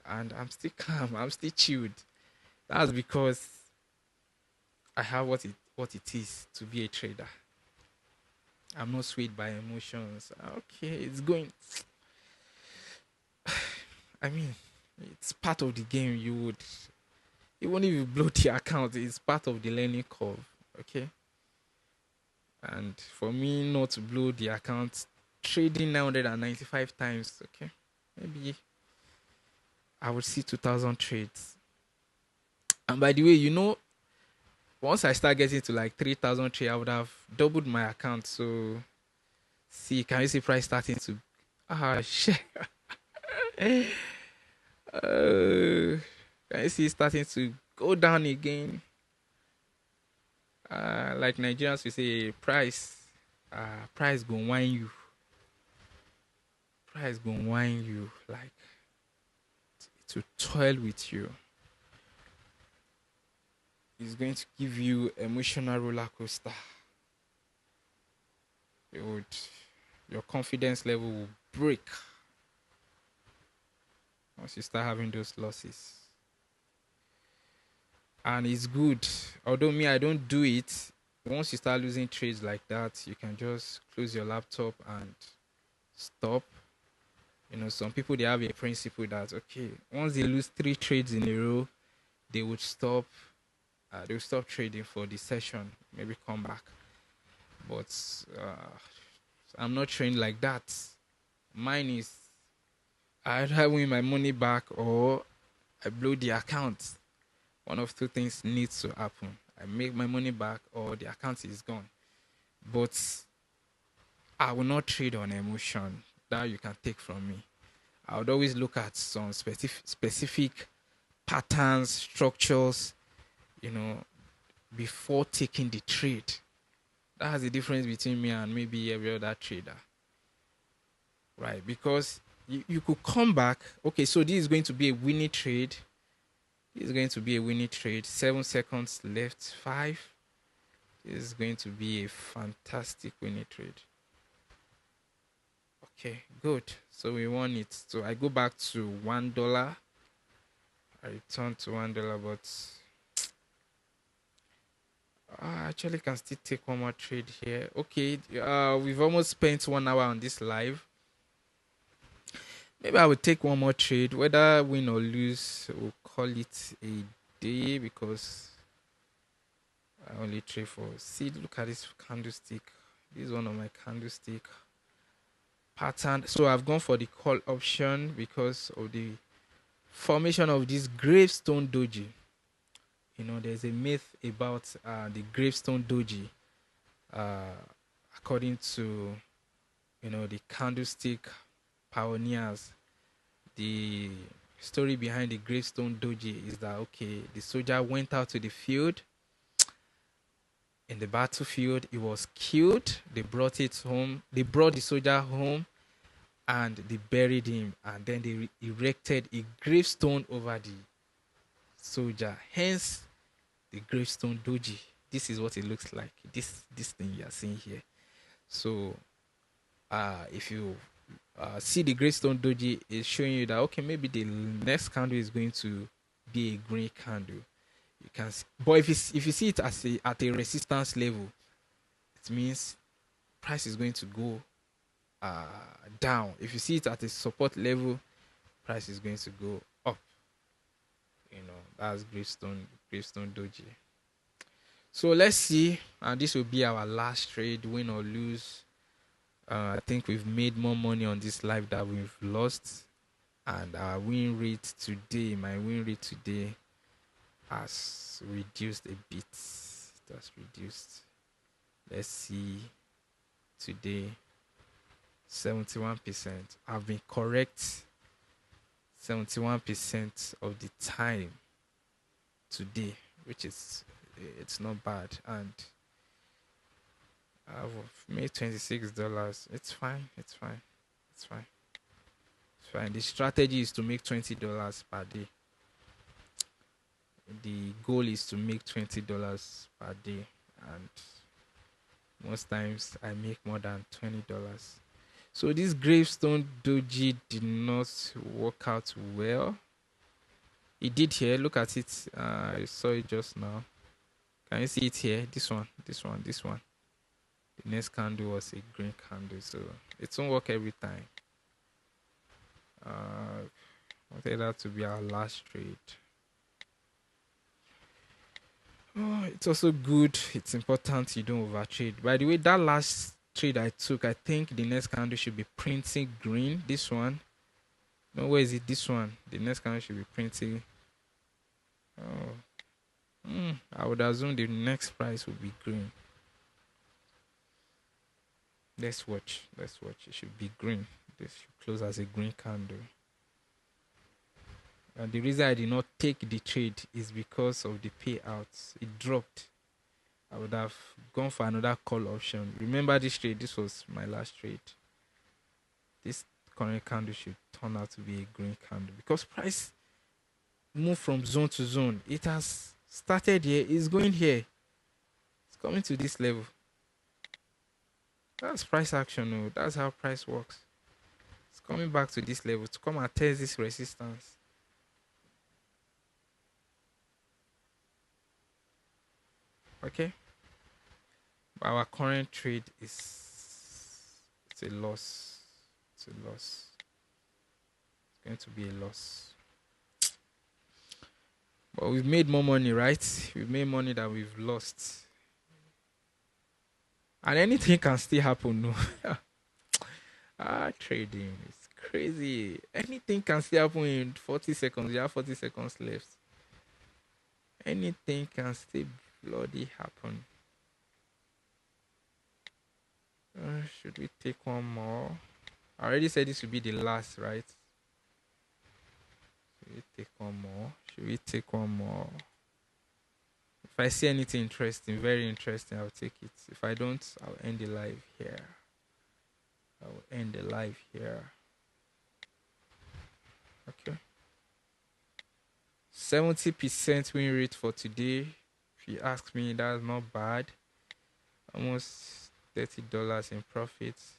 And I'm still calm. I'm still chilled. That's because I have what it is to be a trader. I'm not swayed by emotions. Okay, it's going. I mean, it's part of the game. Even if you blow the account, it's part of the learning curve. Okay. And for me not to blow the account trading 995 times. Okay, maybe I would see 2,000 trades. And by the way, once I start getting to like 3,000 trades, I would have doubled my account. So, see, can you see price starting to shit? Can you see it starting to go down again? Like Nigerians, we say price go whine you. Price go whine you, like to toil with you. It's going to give you emotional roller coaster. Your confidence level will break once you start having those losses. And it's good. Although me, I don't do it. Once you start losing trades like that, you can just close your laptop and stop. Some people, they have a principle that, okay, once they lose 3 trades in a row, they would stop. They'll stop trading for the session, maybe come back. But I'm not trained like that. Mine is I either win my money back or I blow the account. One of two things needs to happen. I make my money back or the account is gone. But I will not trade on emotion. That you can take from me. I would always look at some specific patterns, structures, before taking the trade. That's the difference between me and maybe every other trader. Right? Because you could come back. Okay, so this is going to be a winning trade. This is going to be a winning trade. 7 seconds left. 5. This is going to be a fantastic winning trade. Okay, good. So we won it. So I go back to $1. I return to $1, but I actually can still take one more trade here. Okay, we've almost spent 1 hour on this live. Maybe I will take one more trade, whether win or lose. We'll call it a day because I only trade for. See, look at this candlestick. This is one of my candlestick pattern. So I've gone for the call option because of the formation of this gravestone doji. There's a myth about the gravestone doji. According to the candlestick pioneers, the story behind the gravestone doji is that the soldier went out to the field. In the battlefield, he was killed. They brought it home. They brought the soldier home, and they buried him. And then they erected a gravestone over the soldier. Hence, the gravestone doji. This is what it looks like. This thing you are seeing here. So, if you see the gravestone doji, is showing you that maybe the next candle is going to be a green candle. You can see, but if you see it as at a resistance level, it means price is going to go down. If you see it at a support level, price is going to go up. That's gravestone doji. So let's see, and this will be our last trade, win or lose. I think we've made more money on this live than we've lost, and our win rate today, my win rate today, has reduced a bit. It has reduced. Let's see. Today, 71%. I've been correct 71% of the time today, which is it's not bad, and I've made $26. It's fine. The strategy is to make $20 per day. The goal is to make $20 per day, and most times I make more than $20. So this gravestone doji did not work out well. It did here. Look at it. I saw it just now. Can you see it here? This one. The next candle was a green candle, so it won't work every time. I wanted that to be our last trade. It's also good. It's important you don't overtrade. By the way, that last trade I took, I think the next candle should be printing green. This one. No, where is it? This one. The next candle should be printing. I would assume the next price will be green. Let's watch. Let's watch. It should be green. This should close as a green candle. And the reason I did not take the trade is because of the payouts. It dropped. I would have gone for another call option. Remember this trade? This was my last trade. This current candle should turn out to be a green candle because price moved from zone to zone. It has started here. It's going here. It's coming to this level. That's price action. No, that's how price works. It's coming back to this level to come and test this resistance. Okay. But our current trade is it's a loss. It's a loss. It's going to be a loss. But we've made more money, right? We've made money that we've lost. And anything can still happen, no. Trading is crazy. Anything can still happen in 40 seconds. You have 40 seconds left. Anything can still bloody happen. Should we take one more? I already said this would be the last, right? Should we take one more? Should we take one more? If I see anything interesting, very interesting, I'll take it. If I don't, I'll end the live here. I will end the live here. Okay. 70% win rate for today. If you ask me, that's not bad. Almost $30 in profits.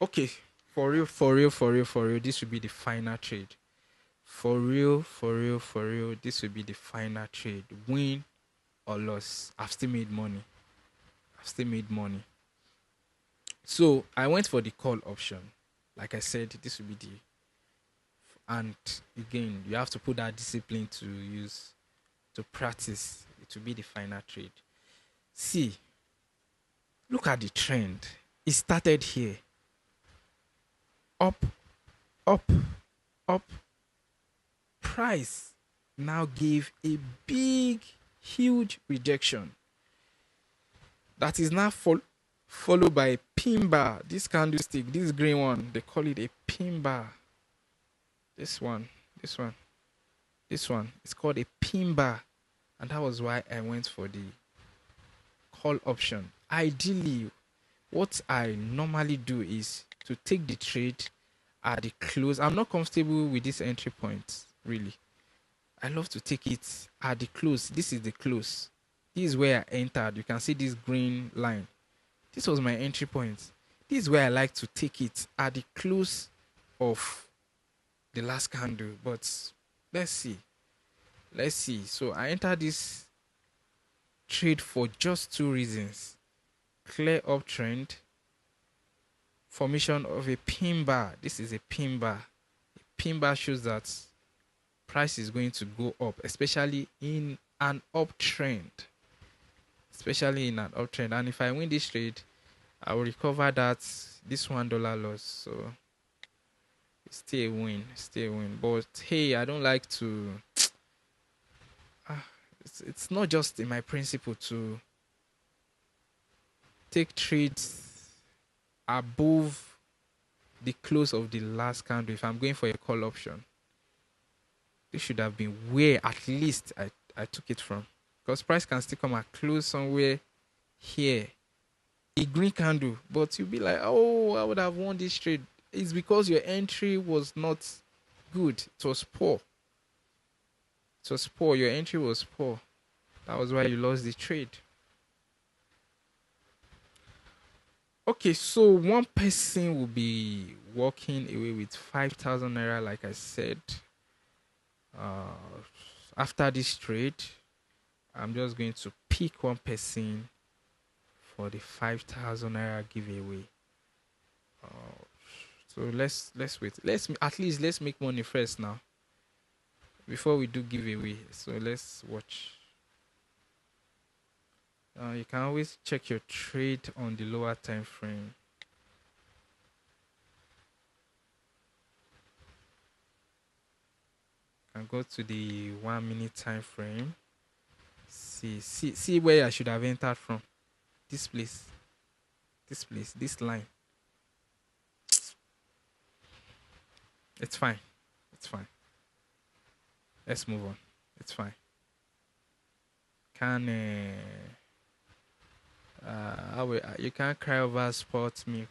Okay. For real. This will be the final trade. For real. This will be the final trade. Win or loss. I've still made money. So I went for the call option. Like I said, this will be the. And again, you have to put that discipline to practice. It will be the final trade. See, look at the trend. It started here. Up. Price now gave a big, huge rejection. That is now followed by a pin bar. This candlestick, this green one, they call it a pin bar. This one. It's called a pin bar. And that was why I went for the call option. Ideally, what I normally do is to take the trade at the close. I'm not comfortable with this entry point, really. I love to take it at the close. This is the close. This is where I entered. You can see this green line. This was my entry point. This is where I like to take it at the close of the last candle. But let's see. So I entered this trade for just two reasons. Clear uptrend. Formation of a pin bar. This is a pin bar. A pin bar shows that price is going to go up, especially in an uptrend. And if I win this trade, I will recover this $1 loss. So it's still a win. But hey, I don't like to. It's not just in my principle to take trades above the close of the last candle if I'm going for a call option. This should have been where at least I took it from. Because price can still come and close somewhere here. A green candle. But you'll be like, oh, I would have won this trade. It's because your entry was not good. It was poor. Your entry was poor. That was why you lost the trade. Okay, so one person will be walking away with 5,000 naira, like I said. After this trade, I'm just going to pick one person for the 5,000 naira giveaway. So let's wait. Let's make money first now before we do giveaway. So let's watch. You can always check your trade on the lower time frame. You can go to the 1 minute time frame. See where I should have entered from. This place, this line. It's fine. It's fine. Let's move on. It's fine. You can't cry over sports milk.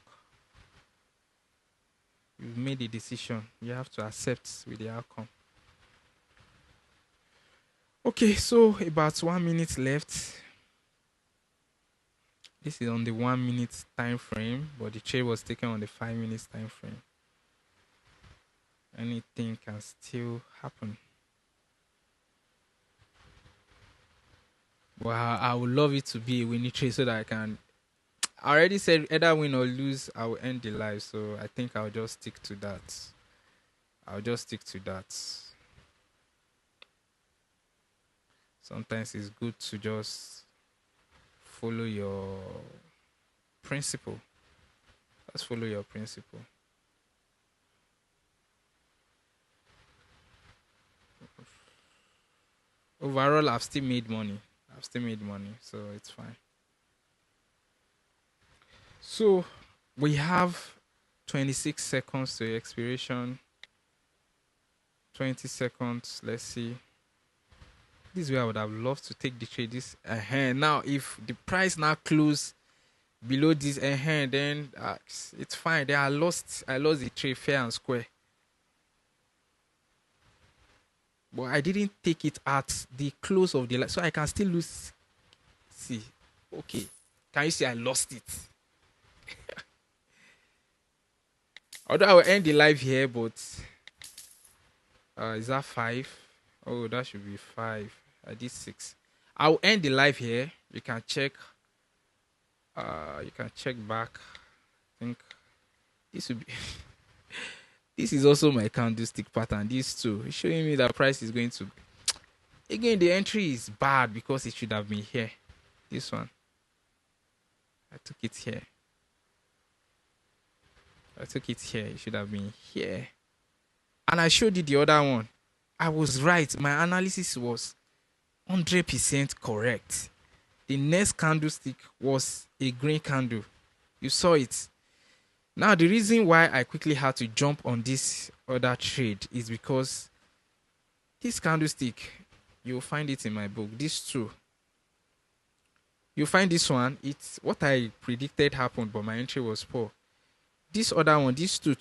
You've made a decision. You have to accept with the outcome. Okay, so about 1 minute left. This is on the 1 minute time frame, but the trade was taken on the 5 minutes time frame. Anything can still happen. Well, I would love it to be a winning trade so that I already said either win or lose, I will end the live. So I think I'll just stick to that. Sometimes it's good to just follow your principle. Let's follow your principle. Overall, I've still made money. So it's fine. So we have 26 seconds to expiration. 20 seconds. Let's see. This is where I would have loved to take the trade. This now, if the price now close below this then it's fine. Then I lost the trade fair and square. But I didn't take it at the close of the life, so I can still lose. See, okay. Can you see I lost it? Although I will end the live here, but is that 5? Oh, that should be 5. I did 6. I'll end the live here. You can check. You can check back. I think this will be. This is also my candlestick pattern. These two, it's showing me that price is going to. Again, the entry is bad because it should have been here. This one, I took it here. It should have been here. And I showed you the other one. I was right. My analysis was 100% correct. The next candlestick was a green candle. You saw it. Now, the reason why I quickly had to jump on this other trade is because this candlestick, you'll find it in my book. These two. You'll find this one. It's what I predicted happened, but my entry was poor. This other one, these two,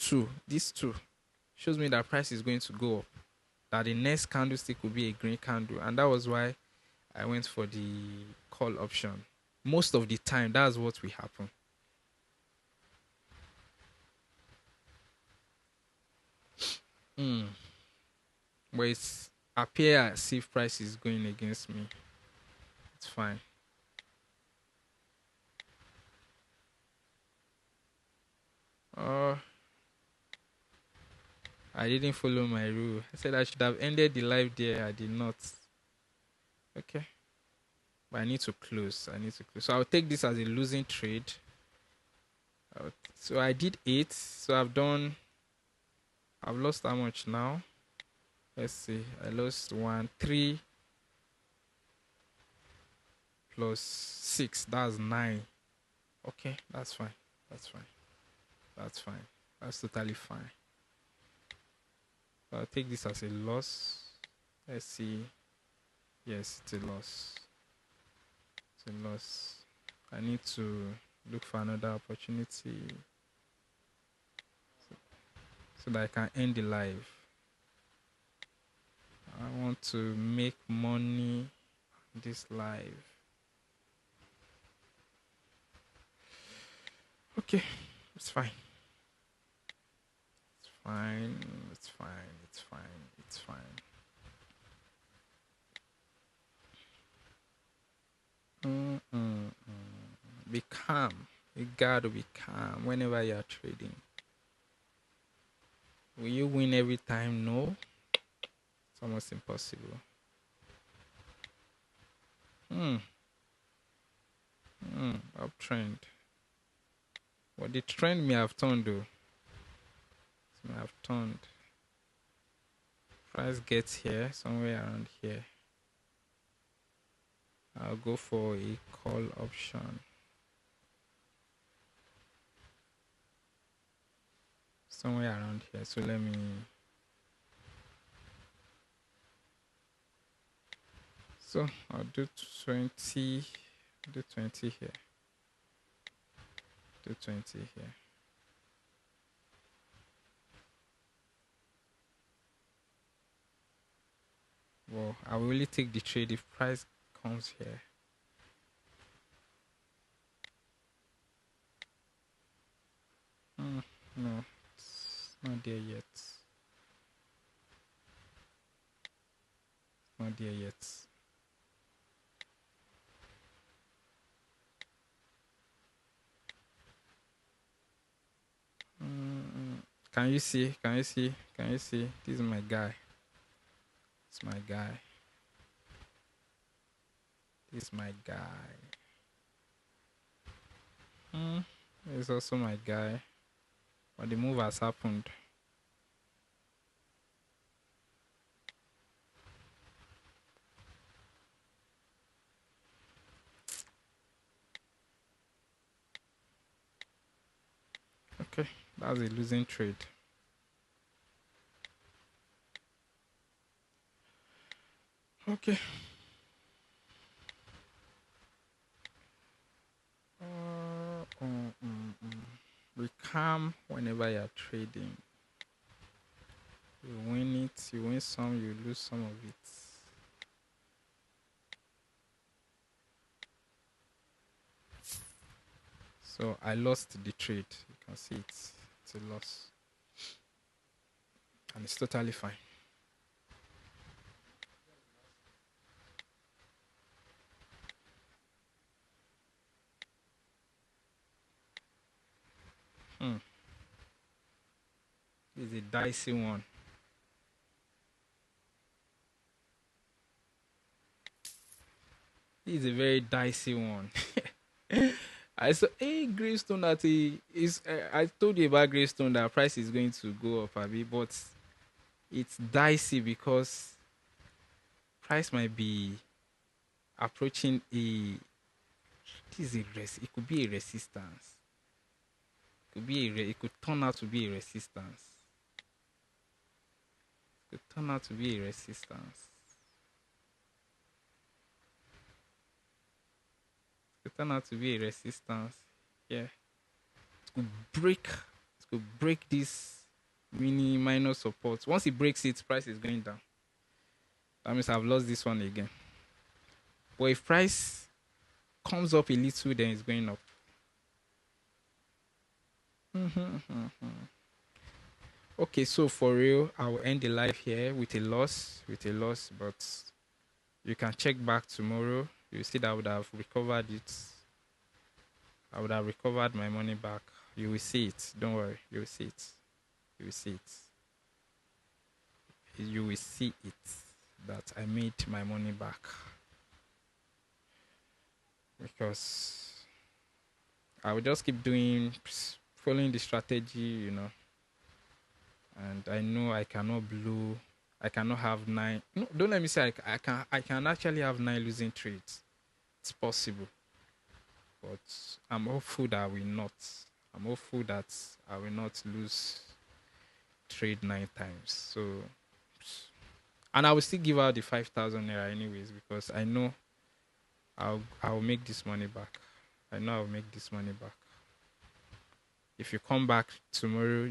shows me that price is going to go up. That the next candlestick will be a green candle. And that was why I went for the call option. Most of the time, that's what will happen. But it's appear as if price is going against me. It's fine. I didn't follow my rule. I said I should have ended the live there. I did not. Okay. But I need to close. So I'll take this as a losing trade. So I did 8. So I've lost how much now? Let's see. I lost 1, 3 plus 6. That's 9. Okay, that's fine. That's totally fine. So I'll take this as a loss. Let's see. Yes, it's a loss. I need to look for another opportunity so that I can end the live. I want to make money on this live. Okay, it's fine. It's fine. Be calm. You gotta be calm whenever you're trading. Will you win every time? No. It's almost impossible. uptrend. But the trend may have turned though. It may have turned. Price gets here, somewhere around here. I'll go for a call option. Somewhere around here. So let me. So I'll do 20. Do 20 here. Do 20 here. Well, I will only take the trade if price comes here. No, it's not there yet. Not there yet. Can you see? Can you see? Can you see? This is my guy. It's my guy. This is my guy. It's also my guy. But the move has happened. Okay, that's a losing trade. Okay. Be calm whenever you're trading. You win it, you win some, you lose some of it. So I lost the trade. You can see it's a loss. And it's totally fine. This is a dicey one. This is a very dicey one. I saw Gravestone that is. I told you about Gravestone that price is going to go up a bit, but it's dicey because price might be approaching a. This is it could be a resistance. It could turn out to be a resistance. It could turn out to be a resistance. It turn out to be a resistance. Yeah. It could break this mini minor support. Once it breaks it, price is going down. That means I've lost this one again. But if price comes up a little, then it's going up. Okay, so for real, I will end the live here with a loss, but you can check back tomorrow. You see that I would have recovered it. I would have recovered my money back. You will see it. Don't worry. You will see it. You will see it. You will see it that I made my money back. Because I will just keep following the strategy, And I know I cannot have 9. No, don't let me say I can actually have 9 losing trades. It's possible. But I'm hopeful that I will not. I'm hopeful that I will not lose trade 9 times. So, and I will still give out the 5,000 naira anyways because I know I'll make this money back. I know I'll make this money back. If you come back tomorrow,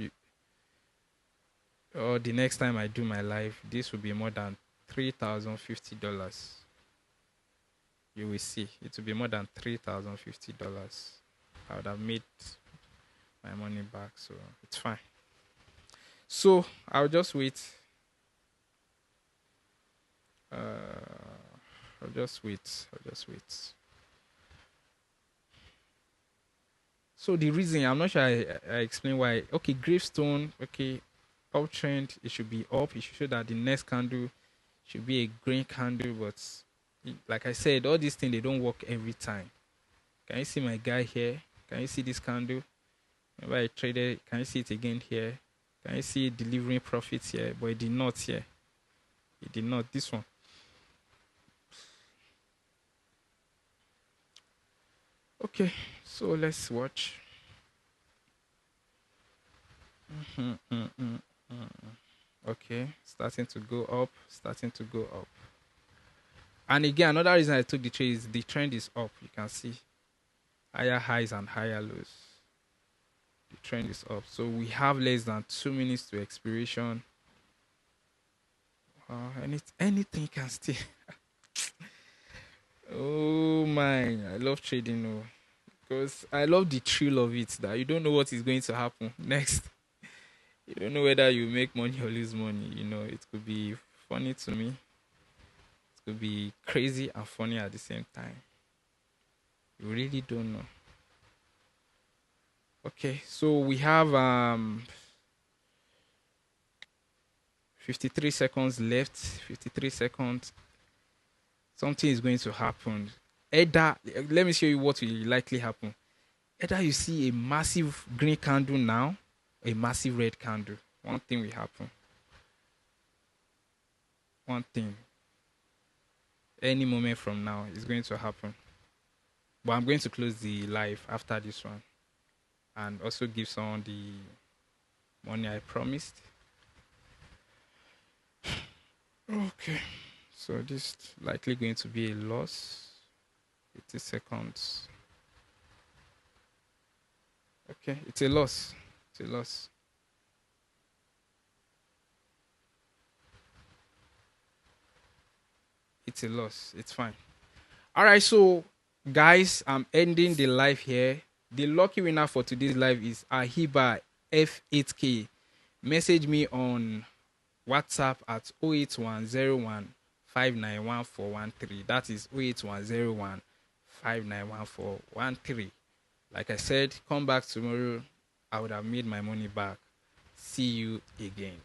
or the next time I do my live, this will be more than $3,050. You will see. It will be more than $3,050. I would have made my money back, so it's fine. So I'll just wait. I'll just wait. So the reason, I'm not sure I explain why. Okay, Gravestone, okay, uptrend, it should be up. It should show that the next candle should be a green candle, but like I said, all these things, they don't work every time. Can you see my guy here? Can you see this candle? Remember I traded, can you see it again here? Can you see it delivering profits here? But it did not here. It did not. This one. Okay, so let's watch. Okay, starting to go up, starting to go up. And again, another reason I took the trade is the trend is up. You can see higher highs and higher lows. The trend is up. So we have less than 2 minutes to expiration. Anything can stay. Oh my, I love trading. Oh, because I love the thrill of it that you don't know what is going to happen next. You don't know whether you make money or lose money. It could be funny to me. It could be crazy and funny at the same time. You really don't know. Okay, so we have 53 seconds left. 53 seconds. Something is going to happen. Either, let me show you what will likely happen. Either you see a massive green candle now, a massive red candle. One thing will happen. One thing. Any moment from now is going to happen. But I'm going to close the live after this one. And also give someone the money I promised. Okay. So this is likely going to be a loss. 80 seconds. Okay, it's a loss. It's a loss. It's a loss. It's fine. All right, so guys, I'm ending the live here. The lucky winner for today's live is Ahiba F8K. Message me on WhatsApp at 08101 591413. That is 08101 591413. Like I said, come back tomorrow. I would have made my money back. See you again.